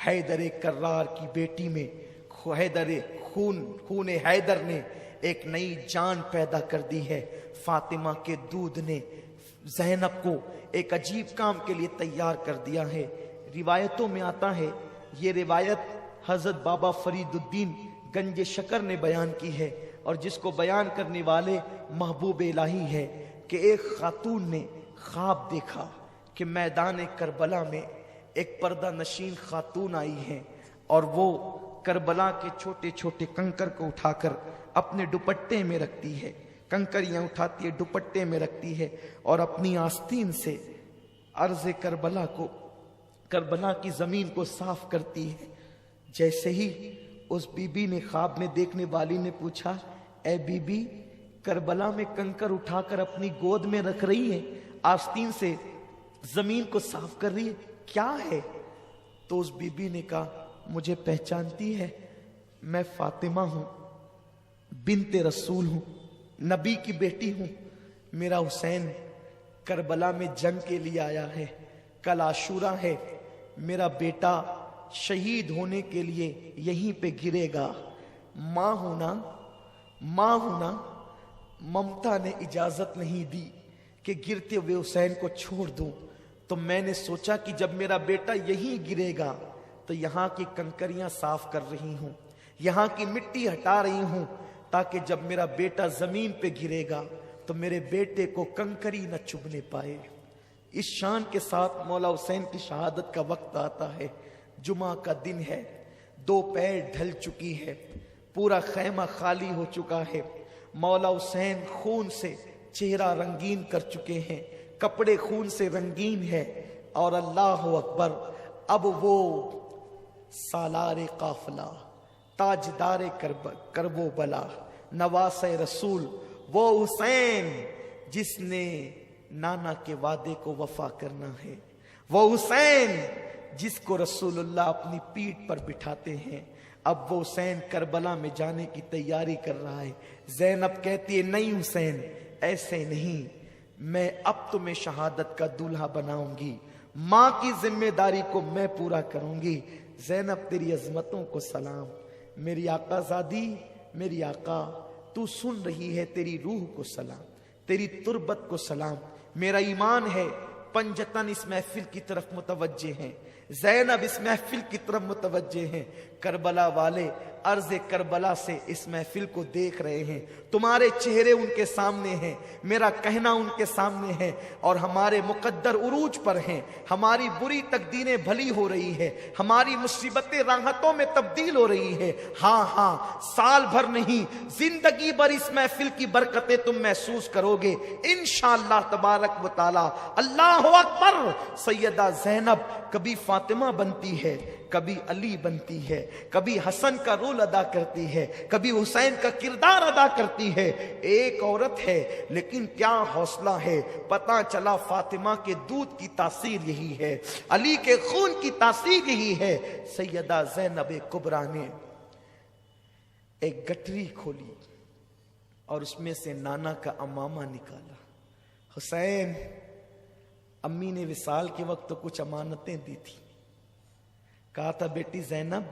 [SPEAKER 1] حیدر کرار کی بیٹی میں خون حیدر نے ایک نئی جان پیدا کر دی ہے۔ فاطمہ کے دودھ نے زینب کو ایک عجیب کام کے لیے تیار کر دیا ہے۔ روایتوں میں آتا ہے، یہ روایت حضرت بابا فرید الدین گنج شکر نے بیان کی ہے، اور جس کو بیان کرنے والے محبوب الہی ہے، کہ ایک خاتون نے خواب دیکھا کہ میدان کربلا میں ایک پردہ نشین خاتون آئی ہے، اور وہ کربلا کے چھوٹے چھوٹے کنکر کو اٹھا کر اپنے دوپٹے میں رکھتی ہے، کنکریاں اٹھاتی ہے، دوپٹے میں رکھتی ہے، اور اپنی آستین سے عرض کربلا کی زمین کو صاف کرتی ہے۔ جیسے ہی اس بی بی نے، خواب میں دیکھنے والی نے پوچھا، اے بی بی، کربلا میں کنکر اٹھا کر اپنی گود میں رکھ رہی ہے، آستین سے زمین کو صاف کر رہی ہے، کیا ہے؟ تو اس بی بی نے کہا، مجھے پہچانتی ہے، میں فاطمہ ہوں، بنت رسول ہوں، نبی کی بیٹی ہوں، میرا حسین کربلا میں جنگ کے لیے آیا ہے، کل عاشورہ ہے، میرا بیٹا شہید ہونے کے لیے یہیں پہ گرے گا، ماں ہونا ممتا نے اجازت نہیں دی کہ گرتے ہوئے حسین کو چھوڑ دوں، تو میں نے سوچا کہ جب میرا بیٹا یہیں گرے گا تو یہاں کی کنکریاں صاف کر رہی ہوں، یہاں کی مٹی ہٹا رہی ہوں، تاکہ جب میرا بیٹا زمین پہ گرے گا تو میرے بیٹے کو کنکری نہ چبھنے پائے۔ اس شان کے ساتھ مولا حسین کی شہادت کا وقت آتا ہے، جمعہ کا دن ہے، دوپہر ڈھل چکی ہے، پورا خیمہ خالی ہو چکا ہے، مولا حسین خون سے چہرہ رنگین کر چکے ہیں، کپڑے خون سے رنگین ہے، اور اللہ اکبر، اب وہ سالار قافلہ، تاجدار کرب و بلا، نواس رسول، وہ حسین جس نے نانا کے وعدے کو وفا کرنا ہے، وہ حسین جس کو رسول اللہ اپنی پیٹھ پر بٹھاتے ہیں، اب وہ حسین کربلا میں جانے کی تیاری کر رہا ہے۔ زینب کہتی ہے، نہیں حسین، ایسے نہیں، میں اب تمہیں شہادت کا دولہا بناؤں گی، ماں کی ذمہ داری کو میں پورا کروں گی۔ زینب تیری عظمتوں کو سلام، میری آقا زادی، میری آقا تو سن رہی ہے، تیری روح کو سلام، تیری تربت کو سلام، میرا ایمان ہے پنجتن اس محفل کی طرف متوجہ ہیں، زینب اس محفل کی طرف متوجہ ہیں، کربلا والے عرض کربلا سے اس محفل کو دیکھ رہے ہیں، تمہارے چہرے ان کے سامنے ہیں، میرا کہنا ان کے سامنے ہے، اور ہمارے مقدر عروج پر ہیں، ہماری بری تقدیریں بھلی ہو رہی ہے، ہماری مصیبتیں راحتوں میں تبدیل ہو رہی ہے۔ ہاں سال بھر نہیں، زندگی بھر اس محفل کی برکتیں تم محسوس کرو گے انشاءاللہ تبارک و تعالی۔ اللہ اکبر۔ سیدہ زینب کبھی فاطمہ بنتی ہے، کبھی علی بنتی ہے، کبھی حسن کا رول ادا کرتی ہے، کبھی حسین کا کردار ادا کرتی ہے۔ ایک عورت ہے لیکن کیا حوصلہ ہے، پتہ چلا فاطمہ کے دودھ کی تاثیر یہی ہے، علی کے خون کی تاثیر یہی ہے۔ سیدہ زینب کبریٰ نے ایک گٹری کھولی اور اس میں سے نانا کا امامہ نکالا۔ حسین، امی نے وصال کے وقت تو کچھ امانتیں دی تھی، کہا تھا بیٹی زینب،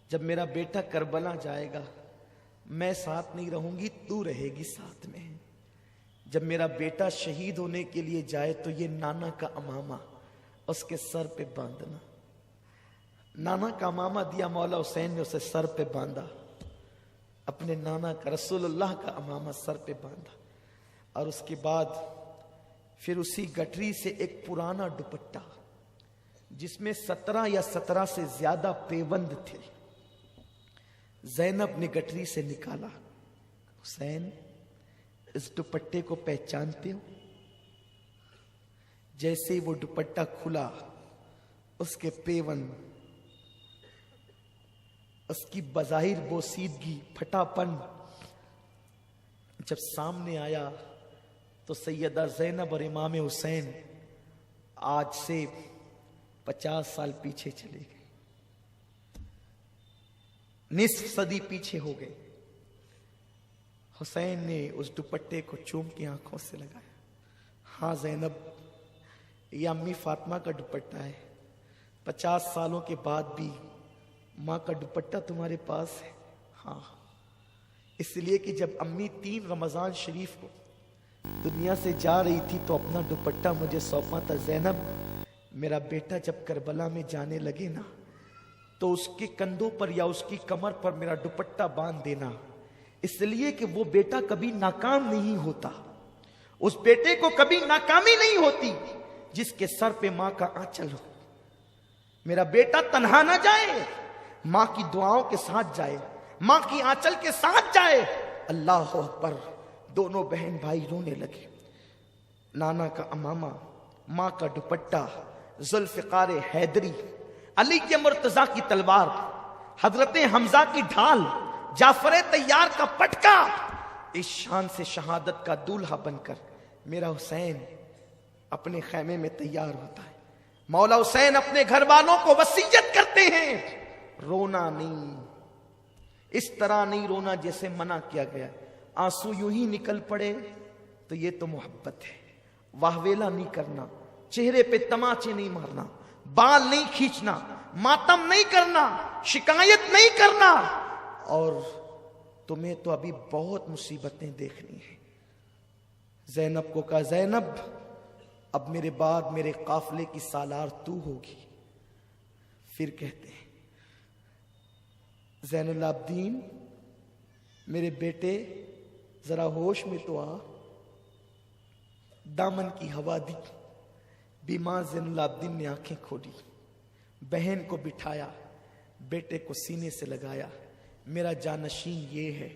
[SPEAKER 1] جب میرا بیٹا کربلا جائے گا میں ساتھ نہیں رہوں گی، تو رہے گی ساتھ میں، جب میرا بیٹا شہید ہونے کے لیے جائے تو یہ نانا کا امامہ اس کے سر پہ باندھنا۔ نانا کا امامہ دیا مولا حسین نے، اسے سر پہ باندھا، اپنے نانا کا رسول اللہ کا امامہ سر پہ باندھا، اور اس کے بعد پھر اسی گٹری سے ایک پرانا دوپٹہ جس میں 17 یا 17 سے زیادہ پیوند تھے، زینب نے گٹری سے نکالا۔ حسین، اس دوپٹے کو پہچانتے ہو؟ جیسے ہی وہ دوپٹہ کھلا، اس کے پیوند، اس کی بظاہر بوسیدگی، پھٹا پن جب سامنے آیا تو سیدہ زینب اور امام حسین آج سے 50 سال پیچھے چلے گئے، نصف صدی پیچھے ہو گئے۔ حسین نے اس دوپٹے کو چوم کے آنکھوں سے لگایا، ہاں زینب، یہ امی فاطمہ کا دوپٹہ ہے، 50 سالوں کے بعد بھی ماں کا دوپٹہ تمہارے پاس ہے؟ ہاں، اس لیے کہ جب امی 3 رمضان شریف کو دنیا سے جا رہی تھی تو اپنا دوپٹہ مجھے سونپا تھا، زینب میرا بیٹا جب کربلا میں جانے لگے نا تو اس کے کندھوں پر یا اس کی کمر پر میرا دوپٹہ باندھ دینا، اس لیے کہ وہ بیٹا کبھی ناکام نہیں ہوتا، اس بیٹے کو کبھی ناکامی نہیں ہوتی جس کے سر پہ ماں کا آنچل ہو۔ میرا بیٹا تنہا نہ جائے، ماں کی دعاؤں کے ساتھ جائے، ماں کی آنچل کے ساتھ جائے۔ اللہ اکبر، دونوں بہن بھائی رونے لگے۔ نانا کا امامہ، ماں کا دوپٹہ، ذوالفقار حیدری، علی کے مرتضیٰ کی تلوار، حضرت حمزہ کی ڈھال، جعفر طیار کا پٹکا، اس شان سے شہادت کا دولہا بن کر میرا حسین اپنے خیمے میں تیار ہوتا ہے۔ مولا حسین اپنے گھر والوں کو وصیت کرتے ہیں، رونا نہیں، اس طرح نہیں رونا جیسے منع کیا گیا، آنسو یوں ہی نکل پڑے تو یہ تو محبت ہے۔ واہویلا نہیں کرنا، چہرے پہ تماچے نہیں مارنا، بال نہیں کھینچنا، ماتم نہیں کرنا، شکایت نہیں کرنا۔ اور تمہیں تو ابھی بہت مصیبتیں دیکھنی ہیں۔ زینب کو کہا، زینب اب میرے بعد میرے قافلے کی سالار تو ہوگی۔ پھر کہتے ہیں، زین العابدین میرے بیٹے ذرا ہوش میں تو آ۔ دامن کی ہوا دی، بیمار زین العابدین نے آنکھیں کھولی، بہن کو بٹھایا، بیٹے کو سینے سے لگایا، میرا جانشین یہ ہے۔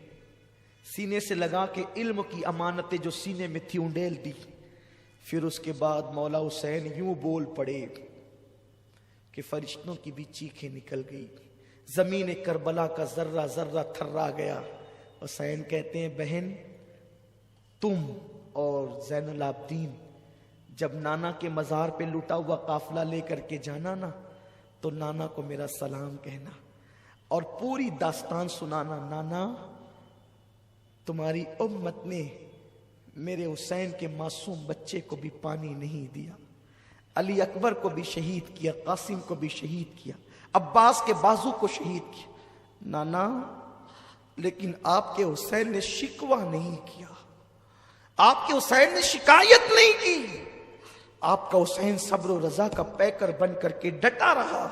[SPEAKER 1] سینے سے لگا کے علم کی امانتیں جو سینے میں تھی انڈیل دی۔ پھر اس کے بعد مولا حسین یوں بول پڑے کہ فرشتوں کی بھی چیخیں نکل گئی، زمین کربلا کا ذرہ ذرہ تھرا گیا۔ حسین کہتے ہیں، بہن تم اور زین العابدین جب نانا کے مزار پہ لوٹا ہوا قافلہ لے کر کے جانا نا تو نانا کو میرا سلام کہنا اور پوری داستان سنانا۔ نانا تمہاری امت نے میرے حسین کے معصوم بچے کو بھی پانی نہیں دیا، علی اکبر کو بھی شہید کیا، قاسم کو بھی شہید کیا، عباس کے بازو کو شہید کیا۔ نانا لیکن آپ کے حسین نے شکوہ نہیں کیا، آپ کے حسین نے شکایت نہیں کی، آپ کا حسین صبر و رضا کا پیکر بن کر کے ڈٹا رہا۔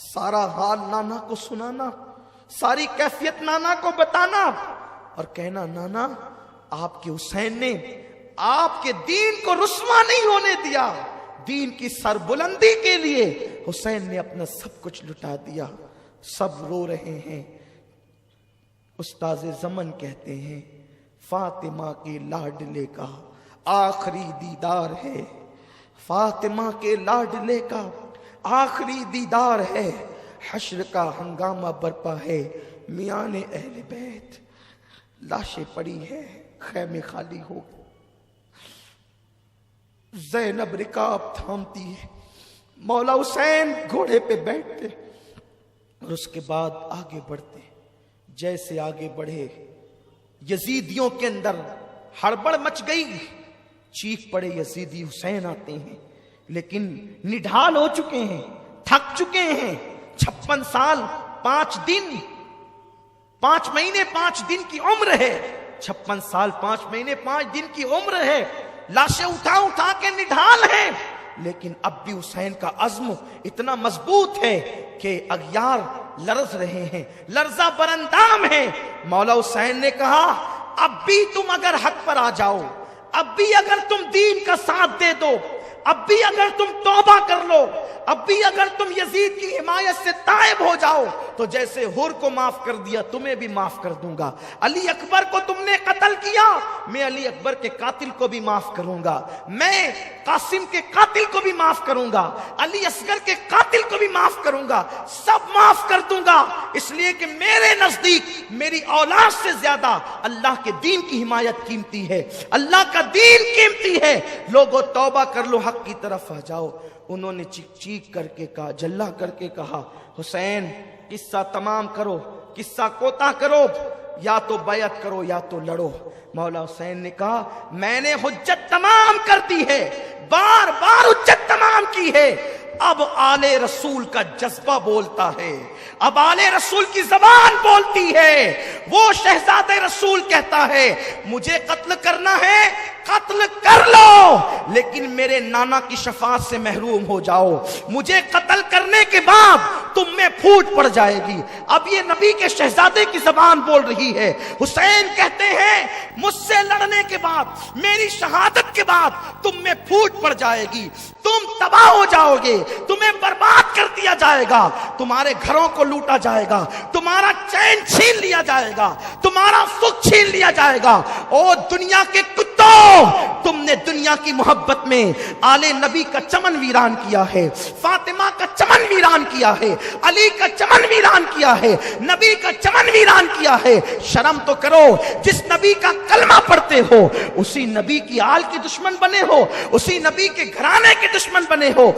[SPEAKER 1] سارا حال نانا کو سنانا، ساری کیفیت نانا کو بتانا اور کہنا، نانا آپ کے حسین نے آپ کے دین کو رسوا نہیں ہونے دیا، دین کی سربلندی کے لیے حسین نے اپنا سب کچھ لٹا دیا۔ سب رو رہے ہیں۔ استاذ زمن کہتے ہیں، فاطمہ کے لاڈلے کا آخری دیدار ہے، فاطمہ کے لاڈلے کا آخری دیدار ہے، حشر کا ہنگامہ برپا ہے، میان اہل بیت لاشیں پڑی ہے، خیمے خالی ہو۔ زینب رکاب تھامتی ہے، مولا حسین گھوڑے پہ بیٹھتے اور اس کے بعد آگے بڑھتے۔ جیسے آگے بڑھے یزیدیوں کے اندر ہڑبڑ مچ گئی، چیخ پڑے یزیدی حسین آتے ہیں، لیکن نڈھال ہو چکے ہیں، تھک چکے ہیں۔ 56 سال 5 دن 5 مہینے 5 دن کی عمر ہے، 56 سال 5 مہینے 5 دن کی عمر ہے، لاشیں اٹھا اٹھا کے نڈھال ہیں، لیکن اب بھی حسین کا عزم اتنا مضبوط ہے کہ اغیار لرز رہے ہیں، لرزہ برندام ہے۔ مولا حسین نے کہا، اب بھی تم اگر حق پر آ جاؤ، اب بھی اگر تم دین کا ساتھ دے دو، اب بھی اگر تم توبہ کر لو، اب بھی اگر تم یزید کی حمایت سے تائب ہو جاؤ تو جیسے حر کو معاف کر دیا تمہیں بھی معاف کر دوں گا۔ علی اکبر کو تم نے قتل کیا، میں علی اکبر کے قاتل کو بھی معاف کروں گا، میں قاسم کے قاتل کو بھی معاف کروں گا، علی اصغر کے قاتل کو بھی معاف کروں گا، سب معاف کر دوں گا، اس لیے کہ میرے نزدیک میری اولاد سے زیادہ اللہ کے دین کی حمایت قیمتی ہے، اللہ کا دین قیمتی ہے۔ لوگوں توبہ کر لو، حق کی طرف آ جاؤ۔ انہوں نے چیخ چیخ کر کے کہا، جلا کر کے کہا، حسین قصہ تمام کرو، قصہ کوتا کرو، یا تو بیعت کرو یا تو لڑو۔ مولا حسین نے کہا، میں نے حجت تمام کر دی ہے، بار بار حجت تمام کی ہے، اب آلے رسول کا جذبہ بولتا ہے، اب آلے رسول کی زبان بولتی ہے۔ وہ شہزادے رسول کہتا ہے مجھے قتل کرنا ہے قتل کر لو، لیکن میرے نانا کی شفاعت سے محروم ہو جاؤ، مجھے قتل کرنے کے بعد تم میں پھوٹ پڑ جائے گی۔ اب یہ نبی کے شہزادے کی زبان بول رہی ہے۔ حسین کہتے ہیں مجھ سے لڑنے کے بعد، میری شہادت کے بعد تم میں پھوٹ پڑ جائے گی، تم تباہ ہو جاؤ گے، تمہیں برباد کر دیا جائے گا، تمہارے گھروں کو لوٹا جائے گا، تمہارا چین چھین لیا جائے گا، تمہارا سکھ چھین لیا جائے گا۔ او دنیا کے کتوں، تم نے دنیا کی محبت میں آلے نبی کا چمن ویران کیا ہے، فاطمہ کا چمن ویران کیا ہے، علی کا چمن ویران کیا ہے، نبی کا چمن ویران کیا ہے۔ شرم تو کرو، جس نبی کا کلمہ پڑھتے ہو اسی نبی کی آل کی دشمن بنے ہو، اسی نبی کے گھرانے کے دشمن بنے ہو۔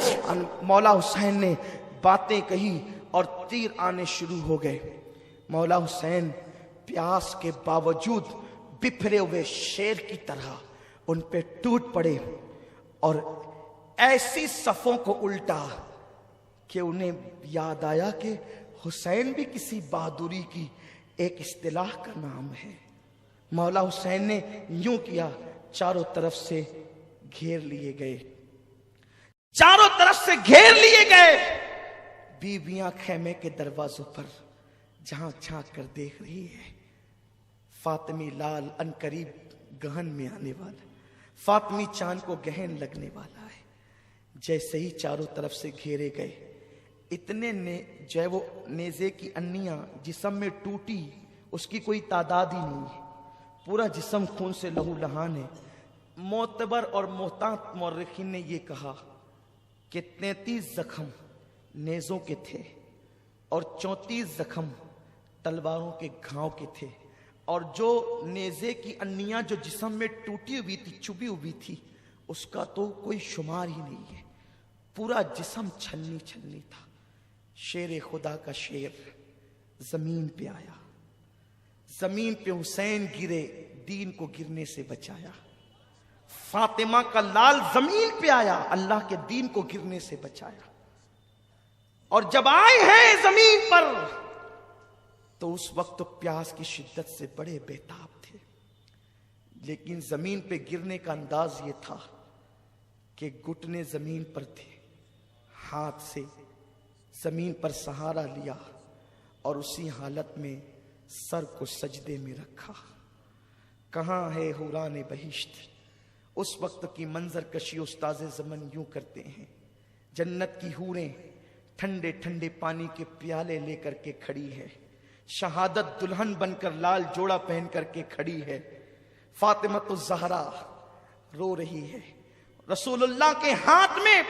[SPEAKER 1] مولا حسین نے باتیں کہی اور تیر آنے شروع ہو گئے۔ مولا حسین پیاس کے باوجود بپھرے ہوئے شیر کی طرح ان پہ ٹوٹ پڑے اور ایسی صفوں کو الٹا کہ انہیں یاد آیا کہ حسین بھی کسی بہادری کی ایک اصطلاح کا نام ہے۔ مولا حسین نے یوں کیا، چاروں طرف سے گھیر لیے گئے، چاروں طرف سے گھیر لیے گئے۔ بیویاں خیمے کے دروازوں پر جھانک جھانک کر دیکھ رہی ہے۔ فاطمی لال ان قریب گہن میں آنے والا، فاطمی چاند کو گہن لگنے والا ہے۔ جیسے ہی چاروں طرف سے گھیرے گئے، اتنے جو ہے وہ نیزے کی انیاں جسم میں ٹوٹی، اس کی کوئی تعداد ہی نہیں ہے، پورا جسم خون سے لہو لہان ہے۔ معتبر اور محتاط مورخین نے یہ کہا کہ 33 زخم نیزوں کے تھے اور 34 زخم تلواروں کے گھاؤں کے تھے، اور جو نیزے کی انیاں جو جسم میں ٹوٹی ہوئی تھی، چبھی ہوئی تھی، اس کا تو کوئی شمار ہی نہیں ہے، پورا جسم چھلنی چھلنی تھا۔ شیر خدا کا شیر زمین پہ آیا، زمین پہ حسین گرے، دین کو گرنے سے بچایا۔ فاطمہ کا لال زمین پہ آیا، اللہ کے دین کو گرنے سے بچایا۔ اور جب آئے ہیں زمین پر تو اس وقت تو پیاس کی شدت سے بڑے بےتاب تھے، لیکن زمین پہ گرنے کا انداز یہ تھا کہ گھٹنے زمین پر تھے، ہاتھ سے زمین پر سہارا لیا اور اسی حالت میں سر کو سجدے میں رکھا۔ کہاں ہے حوران بہشت؟ اس وقت کی منظر کشی استاذ زمن یوں کرتے ہیں، جنت کی حوریں ٹھنڈے ٹھنڈے پانی کے پیالے لے کر کے کھڑی ہے، شہادت دلہن بن کر لال جوڑا پہن کر کے کھڑی ہے، فاطمہ الزہرا رو رہی ہے، رسول اللہ کے ہاتھ میں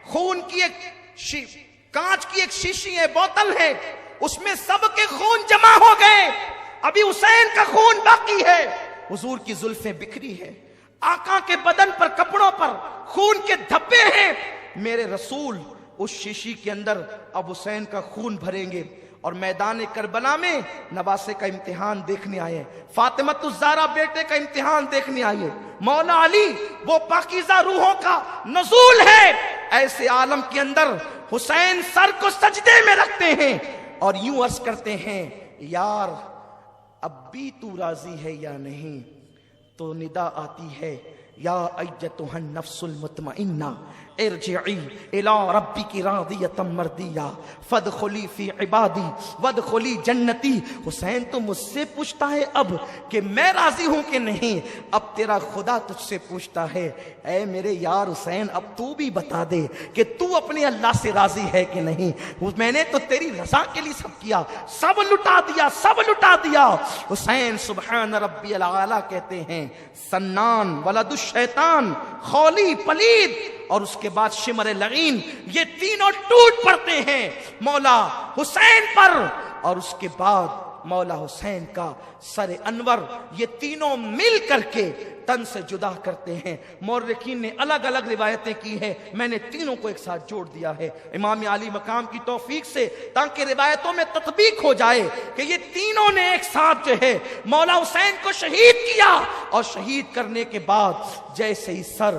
[SPEAKER 1] خون کی ایک کانچ کی ایک شیشی ہے، بوتل ہے، اس میں سب کے خون جمع ہو گئے، ابھی حسین کا خون باقی ہے، حضور کی زلفیں بکھری ہے، آقا کے بدن پر کپڑوں پر خون کے دھبے ہیں، میرے رسول اس شیشی کے اندر اب حسین کا خون بھریں گے اور میدان کربلا میں نواسے کا امتحان دیکھنے آئے، فاطمہ الزہرا بیٹے کا امتحان دیکھنے آئے، مولا علی وہ پاکیزہ روحوں کا نزول ہے۔ ایسے عالم کے اندر حسین سر کو سجدے میں رکھتے ہیں اور یوں عرض کرتے ہیں، یار اب بھی تو راضی ہے یا نہیں؟ تو ندا آتی ہے، یا ایتھا النفس المطمئنہ ارجعی الی ربک راضیۃ مرضیہ فادخلی فی عبادی وادخلی جنتی۔ حسین تو مجھ سے پوچھتا ہے اب کہ میں راضی ہوں کہ نہیں، اب تیرا خدا تجھ سے پوچھتا ہے، اے میرے یار حسین اب تو بھی بتا دے کہ تو اپنے اللہ سے راضی ہے کہ نہیں؟ میں نے تو تیری رضا کے لیے سب کیا، سب لٹا دیا، سب لٹا دیا۔ حسین سبحان ربی العالی کہتے ہیں، سنان ولد الشیطان خولی پلید، اور اس کے بعد شمر لعین، یہ تینوں ٹوٹ پڑتے ہیں مولا حسین پر، اور اس کے بعد مولا حسین کا سر انور، یہ تینوں مل کر کے تن سے جدا کرتے ہیں۔ مورخین نے الگ الگ روایتیں کی ہیں، میں نے تینوں کو ایک ساتھ جوڑ دیا ہے امام علی مقام کی توفیق سے، تاکہ روایتوں میں تطبیق ہو جائے کہ یہ تینوں نے ایک ساتھ جو ہے مولا حسین کو شہید کیا، اور شہید کرنے کے بعد جیسے ہی سر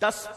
[SPEAKER 1] 10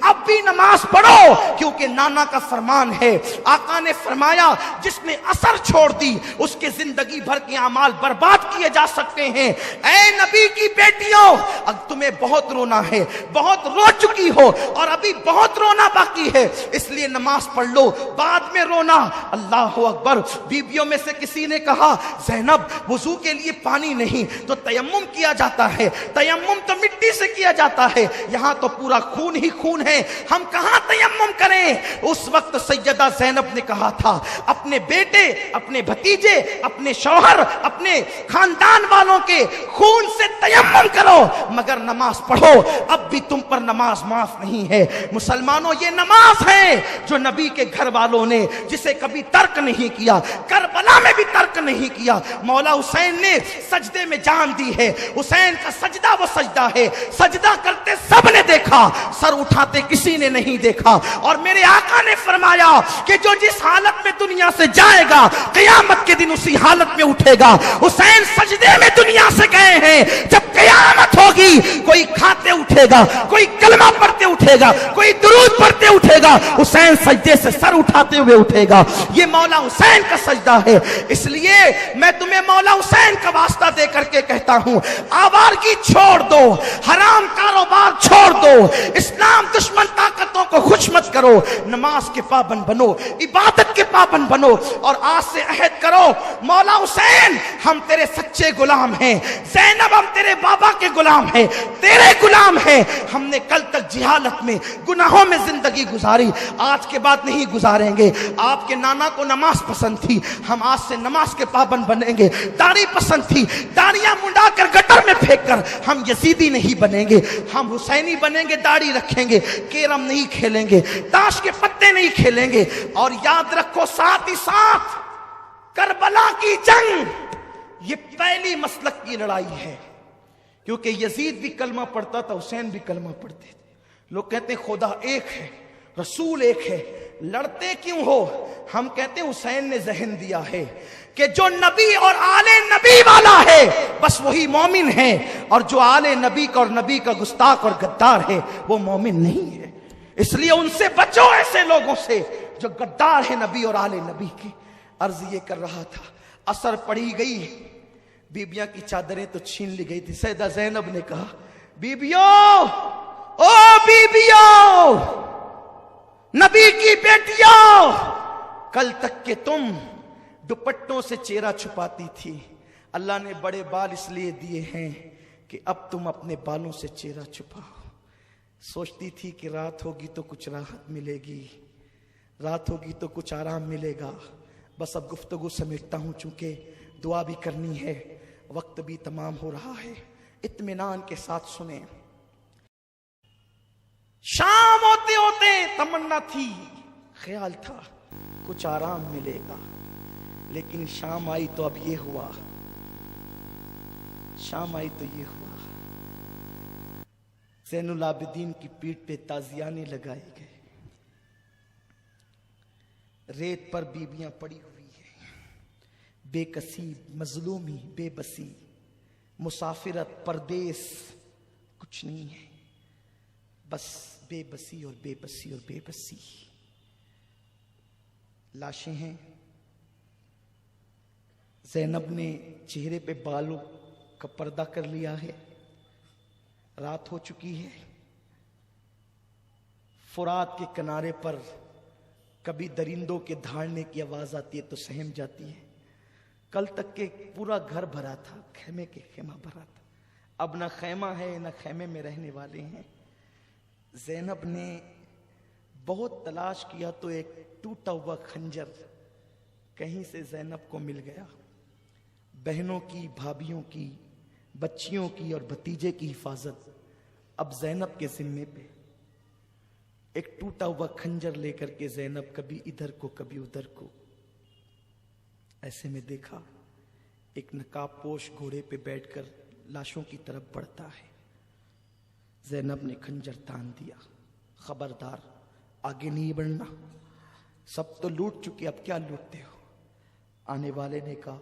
[SPEAKER 1] اب بھی نماز پڑھو، کیونکہ نانا کا فرمان ہے۔ آقا نے فرمایا جس نے عصر چھوڑ دی اس کے زندگی بھر کے اعمال برباد کیے جا سکتے ہیں۔ اے نبی کی بیٹیوں، اب تمہیں بہت رونا ہے، بہت رو چکی ہو اور ابھی بہت رونا باقی ہے، اس لیے نماز پڑھ لو، بعد میں رونا۔ اللہ اکبر۔ بیویوں میں سے کسی نے کہا زینب وضو کے لیے پانی نہیں تو تیمم کیا جاتا ہے، تیمم تو مٹی سے کیا جاتا ہے، یہاں تو پورا خون ہی خون ہے، ہم کہاں تیمم کریں؟ اس وقت سیدہ زینب نے کہا تھا اپنے بیٹے، اپنے بھتیجے، اپنے شوہر، اپنے خاندان والوں کے خون سے تیمم کرو مگر نماز پڑھو، اب بھی تم پر نماز معاف نہیں ہے۔ مسلمانوں یہ نماز ہے جو نبی کے گھر والوں نے جسے کبھی ترک نہیں کیا، کربلا میں بھی ترک نہیں کیا۔ مولا حسین نے سجدے میں جان دی ہے، حسین کا سجدہ وہ سجدہ ہے، سجدہ کرتے سب نے دیکھا، سر اٹھاتے کسی نے نہیں دیکھا۔ اور میرے آقا نے فرمایا کہ جو جس حالت میں دنیا سے جائے گا قیامت کے دن اسی حالت میں اٹھے گا۔ حسین سجدے میں دنیا سے گئے ہیں، جب قیامت ہوگی کوئی کھاتے اٹھے گا، کوئی کلمہ پڑھتے اٹھے گا، کوئی درود پڑھتے اٹھے گا، حسین سجدے سے سر اٹھاتے ہوئے اٹھے گا۔ یہ مولا حسین کا سجدہ ہے۔ اس لیے میں تمہیں مولا حسین کا واسطہ دے کر کے کہتا ہوں آوارگی چھوڑ دو، حرام کاروبار چھوڑ دو، اسلام دشمن طاقتوں کو خوش مت کرو، نماز کے پابند بنو، عبادت کے پابند بنو، اور آج سے عہد کرو مولا حسین ہم تیرے سچے غلام ہیں، زینب ہم تیرے بابا کے غلام ہیں، تیرے غلام ہیں۔ ہم نے کل تک جہالت میں گناہوں میں زندگی گزاری، آج کے بعد نہیں گزاریں گے۔ آپ کے نانا کو نماز پسند تھی، ہم آج سے نماز کے پابند بنیں گے۔ داڑھی پسند تھی، داڑیاں منڈا کر گٹر میں پھینک کر ہم یزیدی نہیں بنیں گے، ہم حسینی بنیں گے، داڑھی رکھیں گے، کیرم نہیں کھیلیں گے، تاش کے پتے نہیں کھیلیں گے۔ اور یاد رکھو ساتھ ہی ساتھ کربلا کی جنگ یہ پہلی مسلک کی لڑائی ہے، کیونکہ یزید بھی کلمہ پڑھتا تھا، حسین بھی کلمہ پڑھتے تھے۔ لوگ کہتے ہیں خدا ایک ہے، رسول ایک ہے، لڑتے کیوں ہو؟ ہم کہتے ہیں حسین نے ذہن دیا ہے کہ جو نبی اور آل نبی والا ہے بس وہی مومن ہے، اور جو آل نبی کا اور نبی کا گستاخ اور غدار ہے وہ مومن نہیں ہے۔ اس لیے ان سے بچو، ایسے لوگوں سے جو غدار ہے نبی اور آل نبی کے۔ عرض یہ کر رہا تھا عصر پڑھی گئی، بیبیاں کی چادریں تو چھین لی گئی تھی۔ سیدہ زینب نے کہا بیبیوں، او بیبیوں، نبی کی بیٹیوں، کل تک کہ تم دوپٹوں سے چہرہ چھپاتی تھی، اللہ نے بڑے بال اس لیے دیے ہیں کہ اب تم اپنے بالوں سے چہرہ چھپاؤ۔ سوچتی تھی کہ رات ہوگی تو کچھ راحت ملے گی، رات ہوگی تو کچھ آرام ملے گا۔ بس اب گفتگو سمیٹتا ہوں، چونکہ دعا بھی کرنی ہے، وقت بھی تمام ہو رہا ہے، اطمینان کے ساتھ سنیں۔ شام ہوتے ہوتے تمنا تھی، خیال تھا کچھ آرام ملے گا، لیکن شام آئی تو اب یہ ہوا، شام آئی تو یہ ہوا۔ زین العابدین کی پیٹھ پہ تازیانے لگائے گئے، ریت پر بیبیاں پڑی ہوئی ہیں، بے کسی، مظلومی، بے بسی، مسافرت، پردیس، کچھ نہیں ہے، بس بے بسی اور بے بسی اور بے بسی۔ لاشیں ہیں، زینب نے چہرے پہ بالوں کا پردہ کر لیا ہے، رات ہو چکی ہے۔ فرات کے کنارے پر کبھی درندوں کے دھاڑنے کی آواز آتی ہے تو سہم جاتی ہے۔ کل تک کے پورا گھر بھرا تھا، خیمے کے خیمہ بھرا تھا، اب نہ خیمہ ہے نہ خیمے میں رہنے والے ہیں۔ زینب نے بہت تلاش کیا تو ایک ٹوٹا ہوا خنجر کہیں سے زینب کو مل گیا۔ بہنوں کی، بھابھیوں کی، بچیوں کی اور بھتیجے کی حفاظت اب زینب کے ذمے پہ۔ ایک ٹوٹا ہوا خنجر لے کر کے زینب کبھی ادھر کو کبھی ادھر کو، ایسے میں دیکھا ایک نقاب پوش گھوڑے پہ بیٹھ کر لاشوں کی طرف بڑھتا ہے۔ زینب نے خنجر تان دیا، خبردار آگے نہیں بڑھنا، سب تو لوٹ چکے، اب کیا لوٹتے ہو؟ آنے والے نے کہا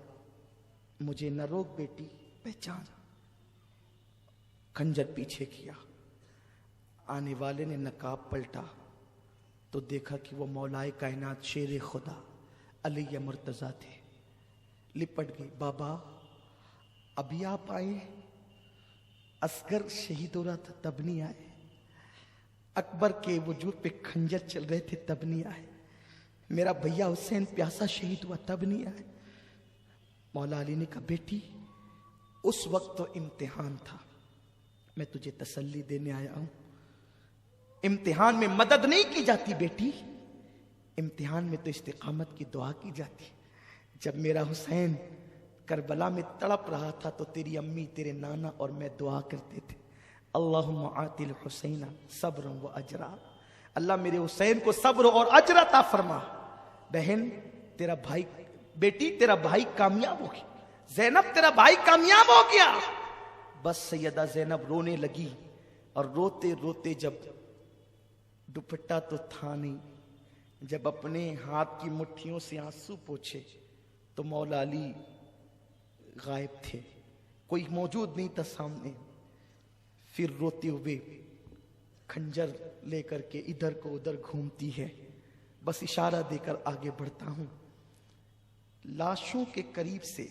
[SPEAKER 1] مجھے نہ روک بیٹی، پہچان۔ خنجر پیچھے کیا، آنے والے نے نقاب پلٹا تو دیکھا کہ وہ مولائے کائنات شیر خدا علی مرتضیٰ تھے. لپٹ گئی. بابا ابھی آپ آئے؟ اصغر شہید ہو رہا تھا تب نہیں آئے. اکبر کے وجود پہ خنجر چل رہے تھے تب نہیں آئے. میرا بھیا حسین پیاسا شہید ہوا تب نہیں آئے. مولا علی نے کہا بیٹی اس وقت تو امتحان تھا, میں تجھے تسلی دینے آیا ہوں. امتحان میں مدد نہیں کی جاتی بیٹی, امتحان میں تو استقامت کی دعا کی جاتی. جب میرا حسین کربلا میں تڑپ رہا تھا تو تیری امی, تیرے نانا اور میں دعا کرتے تھے اللہم آتی الحسین صبر و اجرا, اللہ میرے حسین کو صبر اور اجر عطا فرما. بہن تیرا بھائی, بیٹی تیرا بھائی کامیاب ہو گیا, زینب تیرا بھائی کامیاب ہو گیا. بس سیدہ زینب رونے لگی اور روتے روتے جب دوپٹہ تو تھا نہیں, جب اپنے ہاتھ کی مٹھیوں سے آنسو پوچھے تو مولا علی غائب تھے, کوئی موجود نہیں تھا سامنے. پھر روتے ہوئے خنجر لے کر کے ادھر کو ادھر گھومتی ہے, بس اشارہ دے کر آگے بڑھتا ہوں. لاشوں کے قریب سے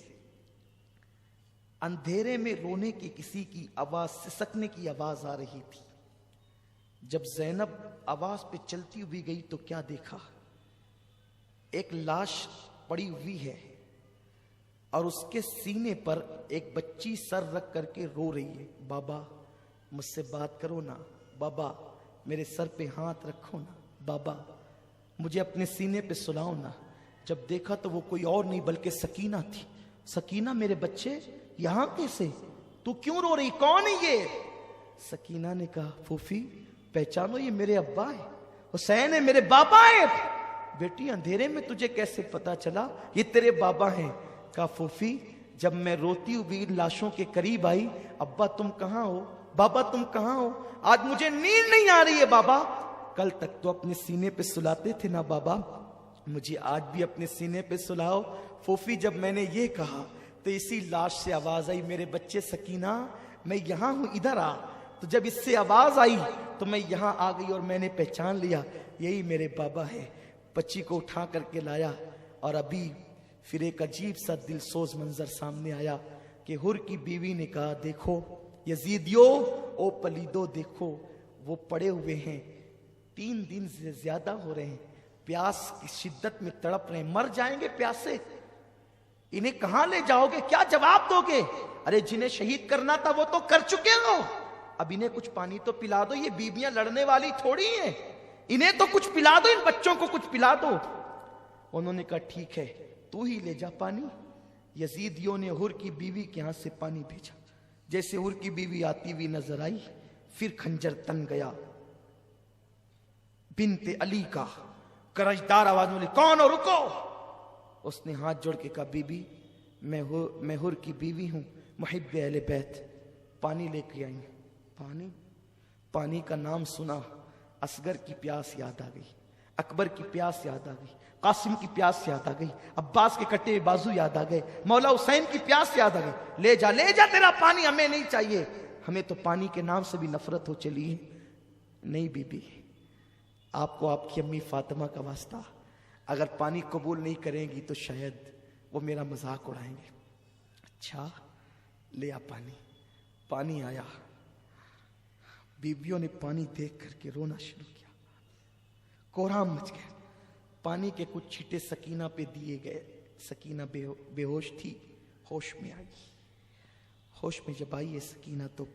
[SPEAKER 1] اندھیرے میں رونے کی کسی کی آواز, سسکنے کی آواز آ رہی تھی. جب زینب آواز پہ چلتی ہوئی گئی تو کیا دیکھا, ایک لاش پڑی ہوئی ہے اور اس کے سینے پر ایک بچی سر رکھ کر کے رو رہی ہے. بابا مجھ سے بات کرو نا, بابا میرے سر پہ ہاتھ رکھو نا, بابا مجھے اپنے سینے پہ سلاؤ نا. جب دیکھا تو وہ کوئی اور نہیں بلکہ سکینہ تھی. سکینہ میرے بچے یہاں کیسے, تو کیوں رو رہی, کون ہے یہ؟ سکینہ نے کہا پھوپھی پہچانو یہ میرے ابا ہے, حسین ہے, میرے بابا ہے. بیٹی اندھیرے میں تجھے کیسے پتا چلا یہ تیرے بابا ہیں؟ کہا پھوپھی جب میں روتی ہوئی لاشوں کے قریب آئی, ابا تم کہاں ہو, بابا تم کہاں ہو, آج مجھے نیند نہیں آ رہی ہے بابا. کل تک تو اپنے سینے پہ سلاتے تھے نا بابا, مجھے آج بھی اپنے سینے پہ سلاؤ. پھوپھی جب میں نے یہ کہا تو اسی لاش سے آواز آئی میرے بچے سکینہ میں یہاں ہوں, ادھر آ. تو جب اس سے آواز آئی تو میں یہاں آ گئی اور میں نے پہچان لیا یہی میرے بابا ہے. بچی کو اٹھا کر کے لایا اور ابھی پھر ایک عجیب سا دل سوز منظر سامنے آیا کہ حر کی بیوی نے کہا دیکھو یزیدیو, او پلیدو دیکھو وہ پڑے ہوئے ہیں, 3 دن سے زیادہ ہو رہے ہیں, پیاس کی شدت میں تڑپ رہے ہیں, مر جائیں گے پیاس سے. انہیں کہاں لے جاؤ گے, کیا جواب دو گے؟ ارے جنہیں شہید کرنا تھا وہ تو کر چکے ہو, اب انہیں کچھ پانی تو پلا دو, یہ بیویاں لڑنے والی تھوڑی ہیں, انہیں تو کچھ پلا دو, ان بچوں کو کچھ پلا دو. انہوں نے کہا ٹھیک ہے تو ہی لے جا پانی. یزیدیوں نے حر کی بیوی کے ہاتھ سے پانی بھیجا. جیسے حر کی بیوی آتی ہوئی نظر آئی پھر خنجر تن گیا. بنت علی کا کرجدار آواز میں بولی کون ہو, رکو. اس نے ہاتھ جوڑ کے کہا بی بی میں حر کی بیوی ہوں, محب اہل بیت, پانی لے کے آئی. پانی کا نام سنا اصغر کی پیاس یاد آ گئی, اکبر کی پیاس یاد آ گئی, قاسم کی پیاس یاد آ گئی, عباس کے کٹے ہوئے بازو یاد آ گئے, مولا حسین کی پیاس یاد آ گئی. لے جا تیرا پانی, ہمیں نہیں چاہیے, ہمیں تو پانی کے نام سے بھی نفرت ہو چلی ہے. نہیں بی بی, آپ کو آپ کی امی فاطمہ کا واسطہ, اگر پانی قبول نہیں کریں گی تو شاید وہ میرا مذاق اڑائیں گے. اچھا لے آ پانی آیا. بیویوں نے پانی دیکھ کر کے رونا شروع کیا, کوہرام مچ گیا. پانی کے کچھ چھٹے سکینہ پہ دیے گئے. سکینہ بے ہوش تھی, ہوش میں آئی. ہوش میں جب آئی ہے سکینہ تو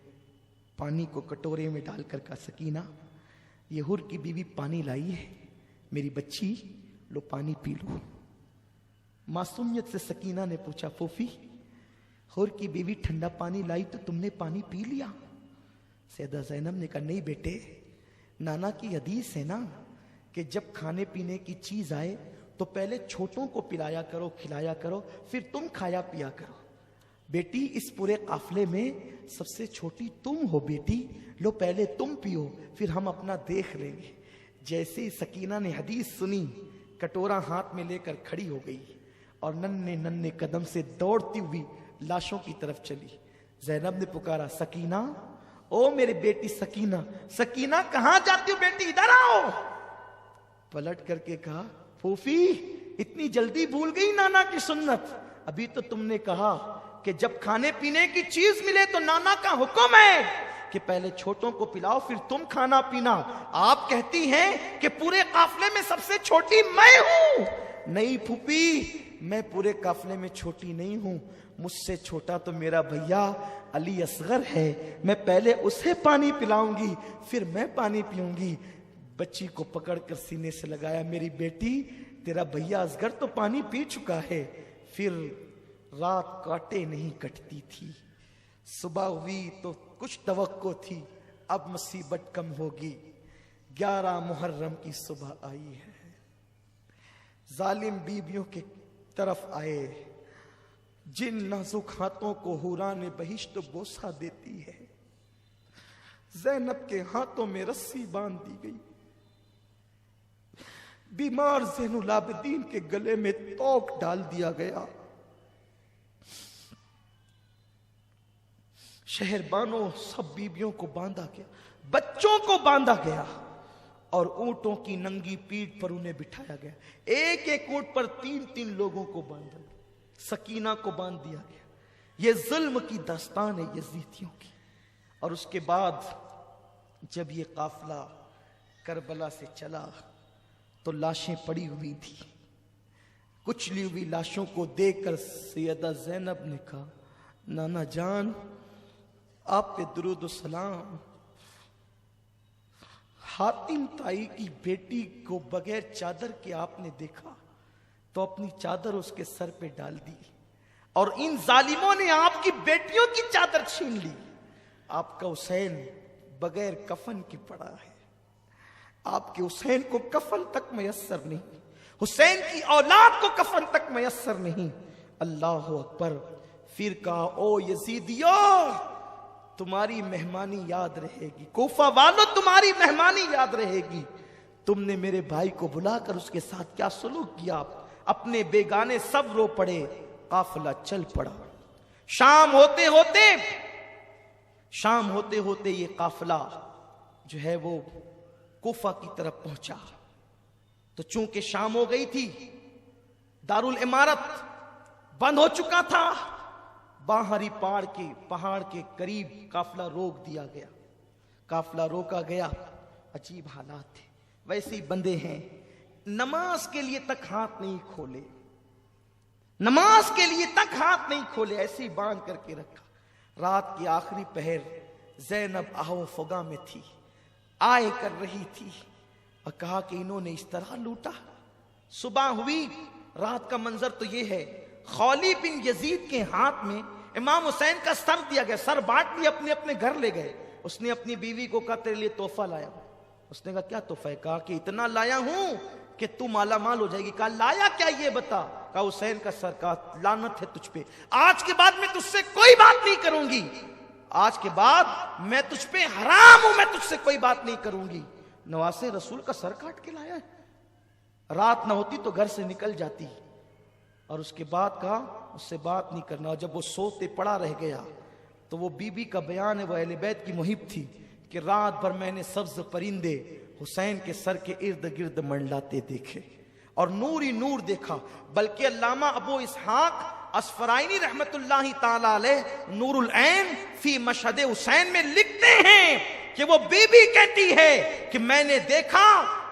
[SPEAKER 1] پانی کو کٹورے میں ڈال کر کہا سکینہ یہ حر کی بیوی پانی لائی ہے, میری بچی لو پانی پی لو. معصومیت سے سکینہ نے پوچھا پھوپھی حر کی بیوی ٹھنڈا پانی لائی تو تم نے پانی پی لیا؟ سیدہ زینب نے کہا نہیں بیٹے, نانا کی حدیث ہے نا کہ جب کھانے پینے کی چیز آئے تو پہلے چھوٹوں کو پلایا کرو, کھلایا کرو, پھر تم کھایا پیا کرو. بیٹی اس پورے قافلے میں سب سے چھوٹی تم ہو بیٹی, لو پہلے تم پیو پھر ہم اپنا دیکھ لیں گے. جیسے ہی سکینہ نے حدیث سنی کٹورا ہاتھ میں لے کر کھڑی ہو گئی اور ننھے قدم سے دوڑتی ہوئی لاشوں کی طرف چلی. زینب نے پکارا سکینہ, او میری بیٹی سکینہ، سکینہ کہاں جاتی ہو بیٹی، ادھر آؤ۔ پلٹ کر کے کہا پھوپھی اتنی جلدی بھول گئی نانا کی سنت، ابھی تو تم نے کہا کہ جب کھانے پینے کی چیز ملے تو نانا کا حکم ہے کہ پہلے چھوٹوں کو پلاؤ پھر تم کھانا پینا۔ آپ کہتی ہیں کہ پورے قافلے میں سب سے چھوٹی میں ہوں۔ نہیں پھوپھی، میں پورے قافلے میں چھوٹی نہیں ہوں، مجھ سے چھوٹا تو میرا بھیا علی اصغر ہے، میں پہلے اسے پانی پلاؤں گی پھر میں پانی پیوں گی۔ بچی کو پکڑ کر سینے سے لگایا، میری بیٹی تیرا بھیا اصغر تو پانی پی چکا ہے۔ پھر رات کاٹے نہیں کٹتی تھی، صبح ہوئی تو کچھ توقع تھی اب مصیبت کم ہوگی۔ 11 محرم کی صبح آئی ہے، ظالم بیویوں کے طرف آئے، جن نازک ہاتھوں کو حوران بہشت بوسہ دیتی ہے۔ زینب کے ہاتھوں میں رسی باندھ دی گئی، بیمار زین العابدین کے گلے میں توق ڈال دیا گیا، شہربانوں سب بیبیوں کو باندھا گیا، بچوں کو باندھا گیا، اور اونٹوں کی ننگی پیٹھ پر انہیں بٹھایا گیا۔ ایک ایک اونٹ پر 3 لوگوں کو باندھا گیا، سکینہ کو باندھ دیا گیا۔ یہ ظلم کی داستان ہے یزیدیوں کی۔ اور اس کے بعد جب یہ قافلہ کربلا سے چلا تو لاشیں پڑی ہوئی تھی، کچلی ہوئی لاشوں کو دیکھ کر سیدہ زینب نے کہا نانا جان آپ پہ درود و سلام۔ حاتم تائی کی بیٹی کو بغیر چادر کے آپ نے دیکھا تو اپنی چادر اس کے سر پہ ڈال دی، اور ان ظالموں نے آپ کی بیٹیوں کی چادر چھین لی۔ آپ کا حسین بغیر کفن کے پڑا ہے، آپ کے حسین کو کفن تک میسر نہیں، حسین کی اولاد کو کفن تک میسر نہیں۔ اللہ اکبر۔ پھر کہا او یزیدیو تمہاری مہمانی یاد رہے گی، کوفہ والو تمہاری مہمانی یاد رہے گی، تم نے میرے بھائی کو بلا کر اس کے ساتھ کیا سلوک کیا۔ اپنے بیگانے سب رو پڑے، قافلہ چل پڑا۔ شام ہوتے ہوتے یہ قافلہ جو ہے وہ کوفہ کی طرف پہنچا، تو چونکہ شام ہو گئی تھی، دارالعمارت بند ہو چکا تھا، باہری پہاڑ کے قریب قافلہ روک دیا گیا۔ قافلہ روکا گیا، عجیب حالات تھے، ویسے ہی بندے ہیں، نماز کے لیے تک ہاتھ نہیں کھولے، نماز کے لیے تک ہاتھ نہیں کھولے، ایسے ہی باندھ کر کے رکھا۔ رات کی آخری پہر زینب آہو فغاں میں تھی، آئے کر رہی تھی، اور کہا کہ انہوں نے اس طرح لوٹا۔ صبح ہوئی، رات کا منظر تو یہ ہے، خولی بن یزید کے ہاتھ میں امام حسین کا سر دیا گیا، سر بانٹ لیا، اپنے اپنے گھر لے گئے۔ اس نے اپنی بیوی کو کہا تیرے لیے تحفہ لایا ہوں۔ اس نے کہا کیا تحفہ ہے؟ کہا کہ اتنا لایا ہوں کہ تو مالا مال ہو جائے گی۔ کہا لایا کیا یہ بتا؟ کہا حسین کا سر۔ کہا لعنت ہے تجھ پہ، آج کے بعد میں تجھ سے کوئی بات نہیں کروں گی، آج کے بعد میں تجھ پہ حرام ہوں، میں تجھ سے کوئی بات نہیں کروں گی۔ نواسے رسول کا سر کاٹ کے لایا ہے۔ رات نہ ہوتی تو گھر سے نکل جاتی، اور اس کے بعد کہا اس سے بات نہیں کرنا۔ اور جب وہ سوتے پڑا رہ گیا تو وہ بی بی کا بیان ہے، وہ اہل بیت کی محب تھی، کہ رات بھر میں نے سبز پرندے حسین کے سر کے ارد گرد منڈلاتے دیکھے اور نور ہی نور دیکھا۔ بلکہ علامہ ابو اسحاق اسفرائینی رحمت اللہ تعالی علیہ نور العین فی مشہد حسین میں لکھتے ہیں کہ وہ بی بی کہتی ہے کہ میں نے دیکھا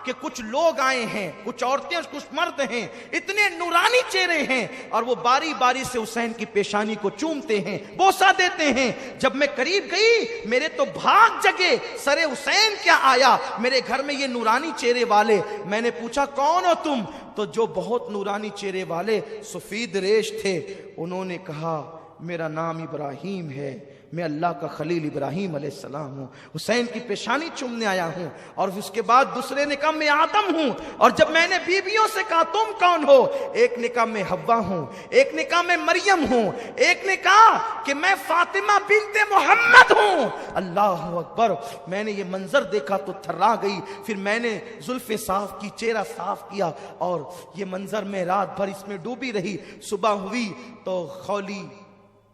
[SPEAKER 1] کہ کچھ لوگ آئے ہیں، کچھ عورتیں اور کچھ مرد ہیں، اتنے نورانی چہرے ہیں، اور وہ باری باری سے حسین کی پیشانی کو چومتے ہیں، بوسہ دیتے ہیں۔ جب میں قریب گئی میرے تو بھاگ جگے، سر حسین کیا آیا میرے گھر میں یہ نورانی چہرے والے۔ میں نے پوچھا کون ہو تم؟ تو جو بہت نورانی چہرے والے سفید ریش تھے، انہوں نے کہا میرا نام ابراہیم ہے، میں اللہ کا خلیل ابراہیم علیہ السلام ہوں، حسین کی پیشانی چومنے آیا ہوں۔ اور اس کے بعد دوسرے نے کہا میں آدم ہوں۔ اور جب میں نے بیویوں سے کہا تم کون ہو، ایک نے کہا میں حوا ہوں، ایک نے کہا میں مریم ہوں، ایک نے کہا کہ میں فاطمہ بنت محمد ہوں۔ اللہ اکبر۔ میں نے یہ منظر دیکھا تو تھرا گئی، پھر میں نے زلفیں صاف کی، چہرہ صاف کیا، اور یہ منظر میں رات بھر اس میں ڈوبی رہی۔ صبح ہوئی تو خولی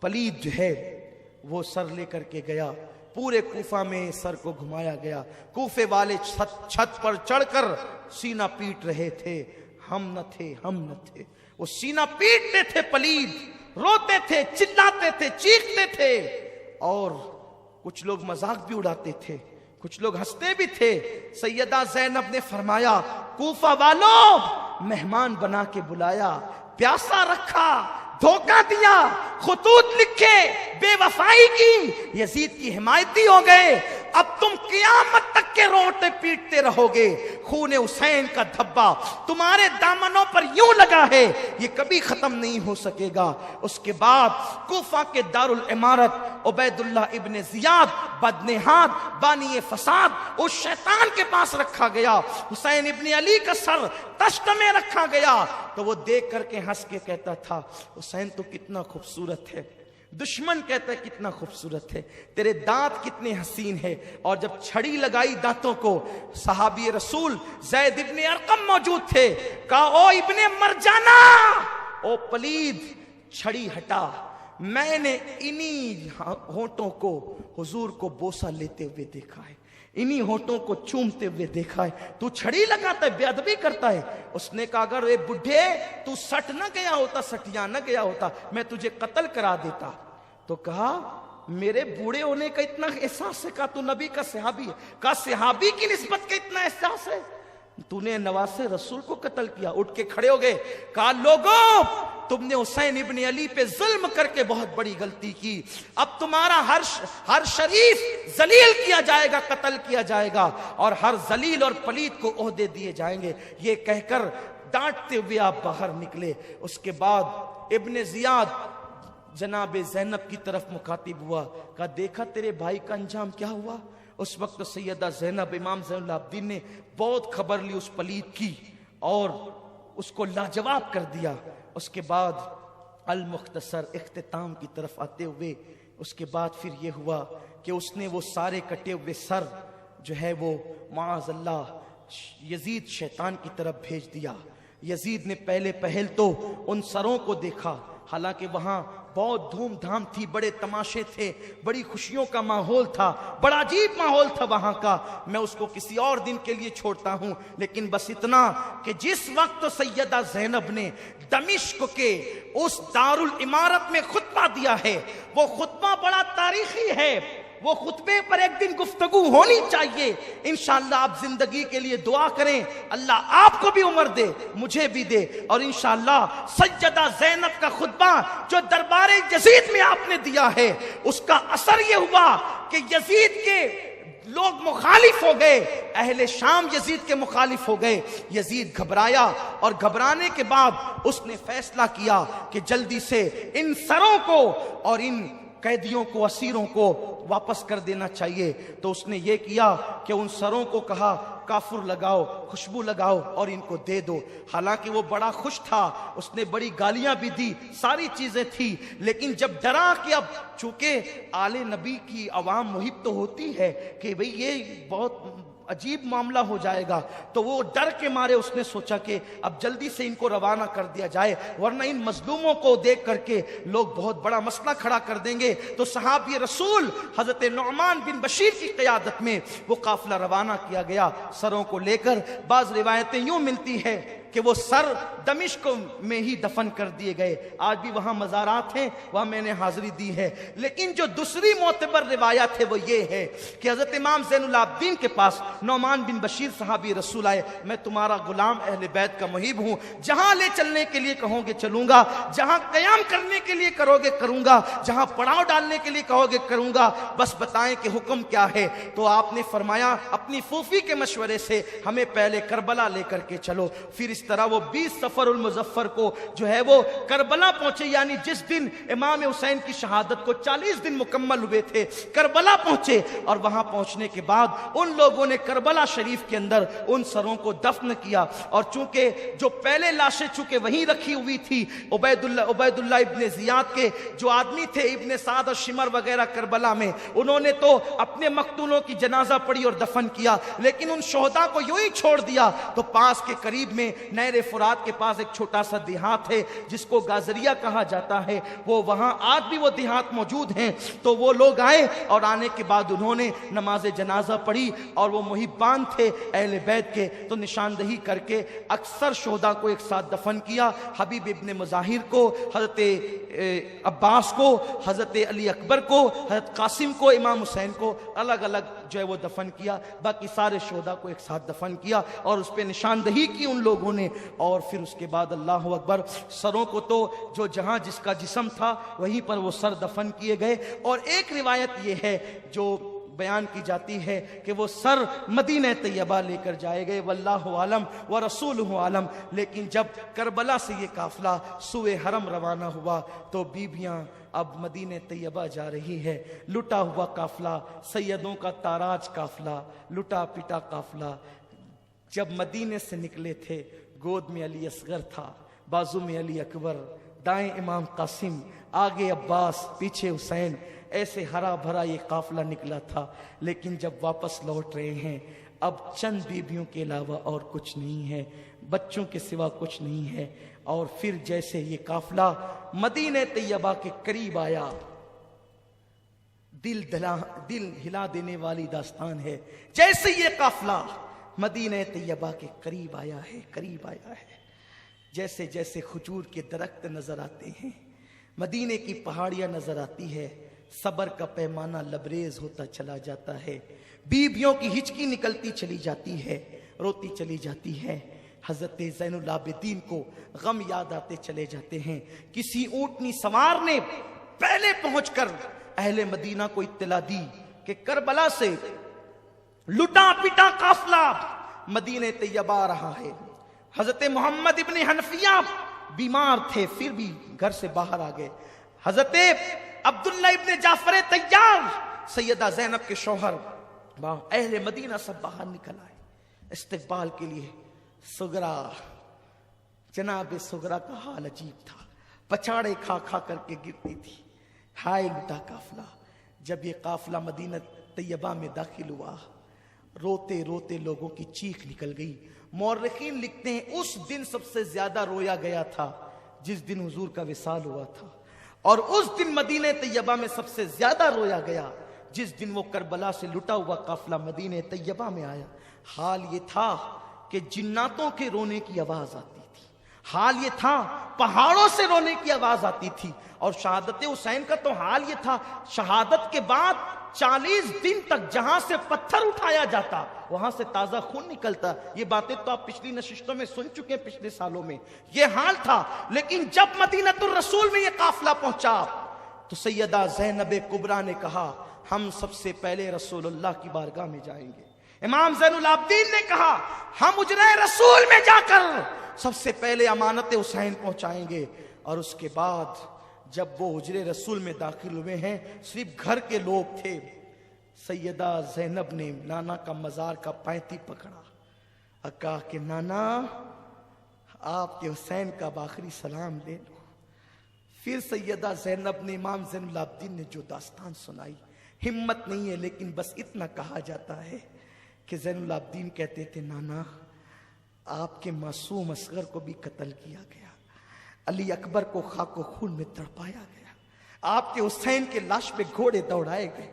[SPEAKER 1] پلید جو ہے وہ سر لے کر کے گیا، پورے کوفہ میں سر کو گھمایا گیا. کوفے والے چھت پر چڑھ کر سینہ پیٹ رہے تھے. ہم نہ تھے، ہم نہ تھے. وہ سینہ پیٹتے تھے پلید، روتے تھے، چلاتے تھے، چیختے تھے، اور کچھ لوگ مذاق بھی اڑاتے تھے، کچھ لوگ ہنستے بھی تھے. سیدہ زینب نے فرمایا کوفہ والوں مہمان بنا کے بلایا، پیاسا رکھا، دھوکہ دیا، خطوط لکھے، بے وفائی کی، یزید کی حمایتی ہو گئے. اب تم قیامت تک کے روتے پیٹتے رہو گے. خون حسین کا دھبا تمہارے دامنوں پر یوں لگا ہے، یہ کبھی ختم نہیں ہو سکے گا. اس کے بعد کوفہ کے دارالعمارت عبید اللہ ابن زیاد بدنہاد بانی فساد اس شیطان کے پاس رکھا گیا. حسین ابن علی کا سر تشت میں رکھا گیا تو وہ دیکھ کر کے ہنس کے کہتا تھا حسین تو کتنا خوبصورت ہے. دشمن کہتا ہے کتنا خوبصورت ہے، تیرے دانت کتنے حسین ہے. اور جب چھڑی لگائی دانتوں کو، صحابی رسول زید ابن ارقم موجود تھے. کہا او ابن مرجانہ، او پلید، چھڑی ہٹا. میں نے انہی ہونٹوں کو حضور کو بوسہ لیتے ہوئے دیکھا ہے، انہی ہونٹوں کو چومتے ہوئے دیکھا ہے. تو چھڑی لگاتا ہے، بے ادبی کرتا ہے. اس نے کہا اگر اے بڈھے تو سٹ نہ گیا ہوتا، سٹیا نہ گیا ہوتا، میں تجھے قتل کرا دیتا. تو کہا میرے بوڑھے ہونے کا اتنا احساس ہے؟ کہا تو نبی کا صحابی ہے. کہا صحابی کی نسبت کا اتنا احساس ہے؟ تو نے نواسے رسول کو قتل کیا. اٹھ کے کھڑے ہو گئے. کہا لوگوں تم نے حسین ابن علی پہ ظلم کر کے بہت بڑی غلطی کی. اب تمہارا ہر شریف ذلیل کیا جائے گا، قتل کیا جائے گا، اور ہر ذلیل اور پلید کو عہدے دیے جائیں گے. یہ کہہ کر ڈانٹتے ہوئے آپ باہر نکلے. اس کے بعد ابن زیاد جناب زینب کی طرف مخاطب ہوا. کہا دیکھا تیرے بھائی کا انجام کیا ہوا؟ اس وقت سیدہ زینب امام زین العابدین نے بہت خبر لی اس پلید کی اور اس کو لاجواب کر دیا. اس کے بعد المختصر اختتام کی طرف آتے ہوئے اس کے بعد پھر یہ ہوا کہ اس نے وہ سارے کٹے ہوئے سر جو ہے وہ معاذ اللہ یزید شیطان کی طرف بھیج دیا. یزید نے پہل تو ان سروں کو دیکھا، حالانکہ وہاں بہت دھوم دھام تھی، بڑے تماشے تھے، بڑی خوشیوں کا ماحول تھا، بڑا عجیب ماحول تھا وہاں کا. میں اس کو کسی اور دن کے لیے چھوڑتا ہوں، لیکن بس اتنا کہ جس وقت سیدہ زینب نے دمشق کے اس دارالعمارت میں خطبہ دیا ہے، وہ خطبہ بڑا تاریخی ہے. وہ خطبے پر ایک دن گفتگو ہونی چاہیے. انشاءاللہ آپ زندگی کے لیے دعا کریں، اللہ آپ کو بھی عمر دے، مجھے بھی دے. اور انشاءاللہ سیدہ زینب کا خطبہ جو دربار یزید میں آپ نے دیا ہے، اس کا اثر یہ ہوا کہ یزید کے لوگ مخالف ہو گئے، اہل شام یزید کے مخالف ہو گئے. یزید گھبرایا اور گھبرانے کے بعد اس نے فیصلہ کیا کہ جلدی سے ان سروں کو اور ان قیدیوں کو، اسیروں کو واپس کر دینا چاہیے. تو اس نے یہ کیا کہ ان سروں کو کہا کافر لگاؤ، خوشبو لگاؤ اور ان کو دے دو. حالانکہ وہ بڑا خوش تھا، اس نے بڑی گالیاں بھی دی، ساری چیزیں تھی، لیکن جب ڈرا کہ اب چونکہ آل نبی کی عوام محب تو ہوتی ہے کہ بھئی یہ بہت عجیب معاملہ ہو جائے گا، تو وہ ڈر کے مارے اس نے سوچا کہ اب جلدی سے ان کو روانہ کر دیا جائے، ورنہ ان مظلوموں کو دیکھ کر کے لوگ بہت بڑا مسئلہ کھڑا کر دیں گے. تو صحابی رسول حضرت نعمان بن بشیر کی قیادت میں وہ قافلہ روانہ کیا گیا سروں کو لے کر. بعض روایتیں یوں ملتی ہیں کہ وہ سر دمشق میں ہی دفن کر دیے گئے. آج بھی وہاں مزارات ہیں، وہاں میں نے حاضری دی ہے. لیکن جو دوسری معتبر روایت ہے وہ یہ ہے کہ حضرت امام زین العابدین کے پاس نعمان بن بشیر صحابی رسول آئے. میں تمہارا غلام اہل بیت کا محب ہوں، جہاں لے چلنے کے لیے کہو گے چلوں گا، جہاں قیام کرنے کے لیے کرو گے کروں گا، جہاں پڑاؤ ڈالنے کے لیے کہو گے کروں گا، بس بتائیں کہ حکم کیا ہے. تو آپ نے فرمایا اپنی پھوپھی کے مشورے سے ہمیں پہلے کربلا لے کر کے چلو. پھر اس طرح وہ 20 صفر المظفر کو جو ہے وہ کربلا پہنچے، یعنی جس دن امام حسین کی شہادت کو 40 دن مکمل ہوئے تھے، کربلا پہنچے. اور وہاں پہنچنے کے بعد ان لوگوں نے کربلا شریف کے اندر ان سروں کو دفن کیا. اور چونکہ جو پہلے لاشیں چونکہ وہیں رکھی ہوئی تھی، عبید اللہ ابن زیاد کے جو آدمی تھے، ابن سعد اور شمر وغیرہ کربلا میں، انہوں نے تو اپنے مقتولوں کی جنازہ پڑھی اور دفن کیا، لیکن ان شہداء کو یوں ہی چھوڑ دیا. تو پاس کے قریب میں نہر فرات کے پاس ایک چھوٹا سا دیہات ہے جس کو گازریہ کہا جاتا ہے، وہ وہاں آج بھی وہ دیہات موجود ہیں۔ تو وہ لوگ آئے اور آنے کے بعد انہوں نے نماز جنازہ پڑھی، اور وہ محبان تھے اہل بیت کے، تو نشاندہی کر کے اکثر شہداء کو ایک ساتھ دفن کیا۔ حبیب ابن مظاہر کو، حضرت عباس کو، حضرت علی اکبر کو، حضرت قاسم کو، امام حسین کو الگ الگ جو ہے وہ دفن کیا، باقی سارے شہداء کو ایک ساتھ دفن کیا اور اس پہ نشاندہی کی ان لوگوں نے۔ اور پھر اس کے بعد اللہ اکبر، سروں کو تو جو جہاں جس کا جسم تھا وہیں پر وہ سر دفن کیے گئے۔ اور ایک روایت یہ ہے جو بیان کی جاتی ہے کہ وہ سر مدینہ طیبہ لے کر جائے گئے، واللہ عالم ورسولہ عالم۔ لیکن جب کربلا سے یہ قافلہ سوئے حرم روانہ ہوا تو بیبیاں اب مدینہ طیبہ جا رہی ہے، لٹا ہوا قافلہ، سیدوں کا تاراج قافلہ، لٹا پٹا قافلہ۔ جب مدینے سے نکلے تھے، گود میں علی اصغر تھا، بازو میں علی اکبر، دائیں امام قاسم، آگے عباس، پیچھے حسین، ایسے ہرا بھرا یہ قافلہ نکلا تھا۔ لیکن جب واپس لوٹ رہے ہیں، اب چند بیبیوں کے علاوہ اور کچھ نہیں ہے، بچوں کے سوا کچھ نہیں ہے۔ اور پھر جیسے یہ قافلہ مدینہ طیبہ کے قریب آیا، دل ہلا دینے والی داستان ہے۔ جیسے یہ قافلہ مدینہ طیبہ کے قریب آیا ہے، جیسے جیسے کھجور کے درخت نظر آتے ہیں، مدینے کی پہاڑیاں نظر آتی ہے، صبر کا پیمانہ لبریز ہوتا چلا جاتا ہے، بیبیوں کی ہچکی نکلتی چلی جاتی ہے، روتی چلی جاتی ہے۔ حضرت زین العابدین کو غم یاد آتے چلے جاتے ہیں۔ کسی اونٹنی سوار نے پہلے پہنچ کر اہل مدینہ کو اطلاع دی کہ کربلا سے لٹا پٹا قافلہ مدینہ طیبہ آ رہا ہے۔ حضرت محمد ابن حنفیہ بیمار تھے، پھر بھی گھر سے باہر آ گئے۔ حضرت عبداللہ ابن جعفر طیار، سیدہ زینب کے شوہر، اہل مدینہ سب باہر نکل آئے استقبال کے لیے۔ سغرا، جناب سغرا کا حال عجیب تھا، پچاڑے کھا کھا کر کے گرتی تھی۔ ہائے لٹا قافلہ۔ جب یہ قافلہ مدینہ طیبہ میں داخل ہوا، روتے روتے لوگوں کی چیخ نکل گئی۔ مورخین لکھتے ہیں اس دن سب سے زیادہ رویا گیا تھا جس دن حضور کا وصال ہوا تھا، اور اس دن مدینہ طیبہ میں سب سے زیادہ رویا گیا جس دن وہ کربلا سے لٹا ہوا قافلہ مدینہ طیبہ میں آیا۔ حال یہ تھا کہ جناتوں کے رونے کی آواز آتی تھی، حال یہ تھا پہاڑوں سے رونے کی آواز آتی تھی۔ اور شہادت حسین کا تو حال یہ تھا، شہادت کے بعد 40 دن تک جہاں سے پتھر اٹھایا جاتا وہاں سے تازہ خون نکلتا۔ یہ باتیں تو آپ پچھلی نشستوں میں سن چکے ہیں، پچھلے سالوں میں یہ حال تھا۔ لیکن جب مدینہ الرسول میں یہ قافلہ پہنچا تو سیدہ زینب کبریٰ نے کہا ہم سب سے پہلے رسول اللہ کی بارگاہ میں جائیں گے۔ امام زین العابدین نے کہا ہم حجرہ رسول میں جا کر سب سے پہلے امانت حسین پہنچائیں گے۔ اور اس کے بعد جب وہ حجرہ رسول میں داخل ہوئے ہیں، صرف گھر کے لوگ تھے، سیدہ زینب نے نانا کا مزار کا پینتی پکڑا اور کہا کہ نانا آپ کے حسین کا آخری سلام لے لو۔ پھر سیدہ زینب نے امام زین العابدین نے جو داستان سنائی، ہمت نہیں ہے لیکن بس اتنا کہا جاتا ہے کہ زین العابدین کہتے تھے نانا آپ کے معصوم اصغر کو بھی قتل کیا گیا، علی اکبر کو خاک و خون میں تڑپایا گیا، آپ کے حسین کے لاش پہ گھوڑے دوڑائے گئے،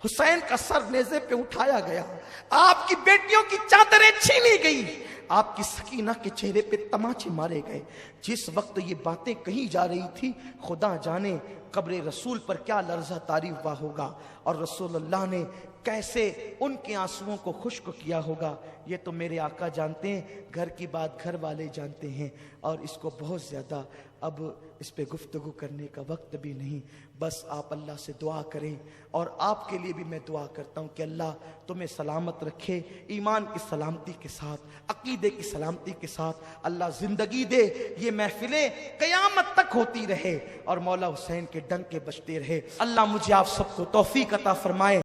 [SPEAKER 1] حسین کا سر نیزے پہ اٹھایا گیا، آپ کی بیٹیوں کی چادریں چھینی گئی، آپ کی سکینہ کے چہرے پہ تماچے مارے گئے۔ جس وقت یہ باتیں کہی جا رہی تھی خدا جانے قبر رسول پر کیا لرزہ طاری ہوا ہوگا، اور رسول اللہ نے کیسے ان کے آنسوؤں کو خشک کیا ہوگا، یہ تو میرے آقا جانتے ہیں، گھر کی بات گھر والے جانتے ہیں، اور اس کو بہت زیادہ اب اس پہ گفتگو کرنے کا وقت بھی نہیں۔ بس آپ اللہ سے دعا کریں، اور آپ کے لیے بھی میں دعا کرتا ہوں کہ اللہ تمہیں سلامت رکھے، ایمان کی سلامتی کے ساتھ، عقیدے کی سلامتی کے ساتھ اللہ زندگی دے، یہ محفلیں قیامت تک ہوتی رہے اور مولا حسین کے ڈنک کے بجتے رہے۔ اللہ مجھے آپ سب کو توفیق عطا فرمائے۔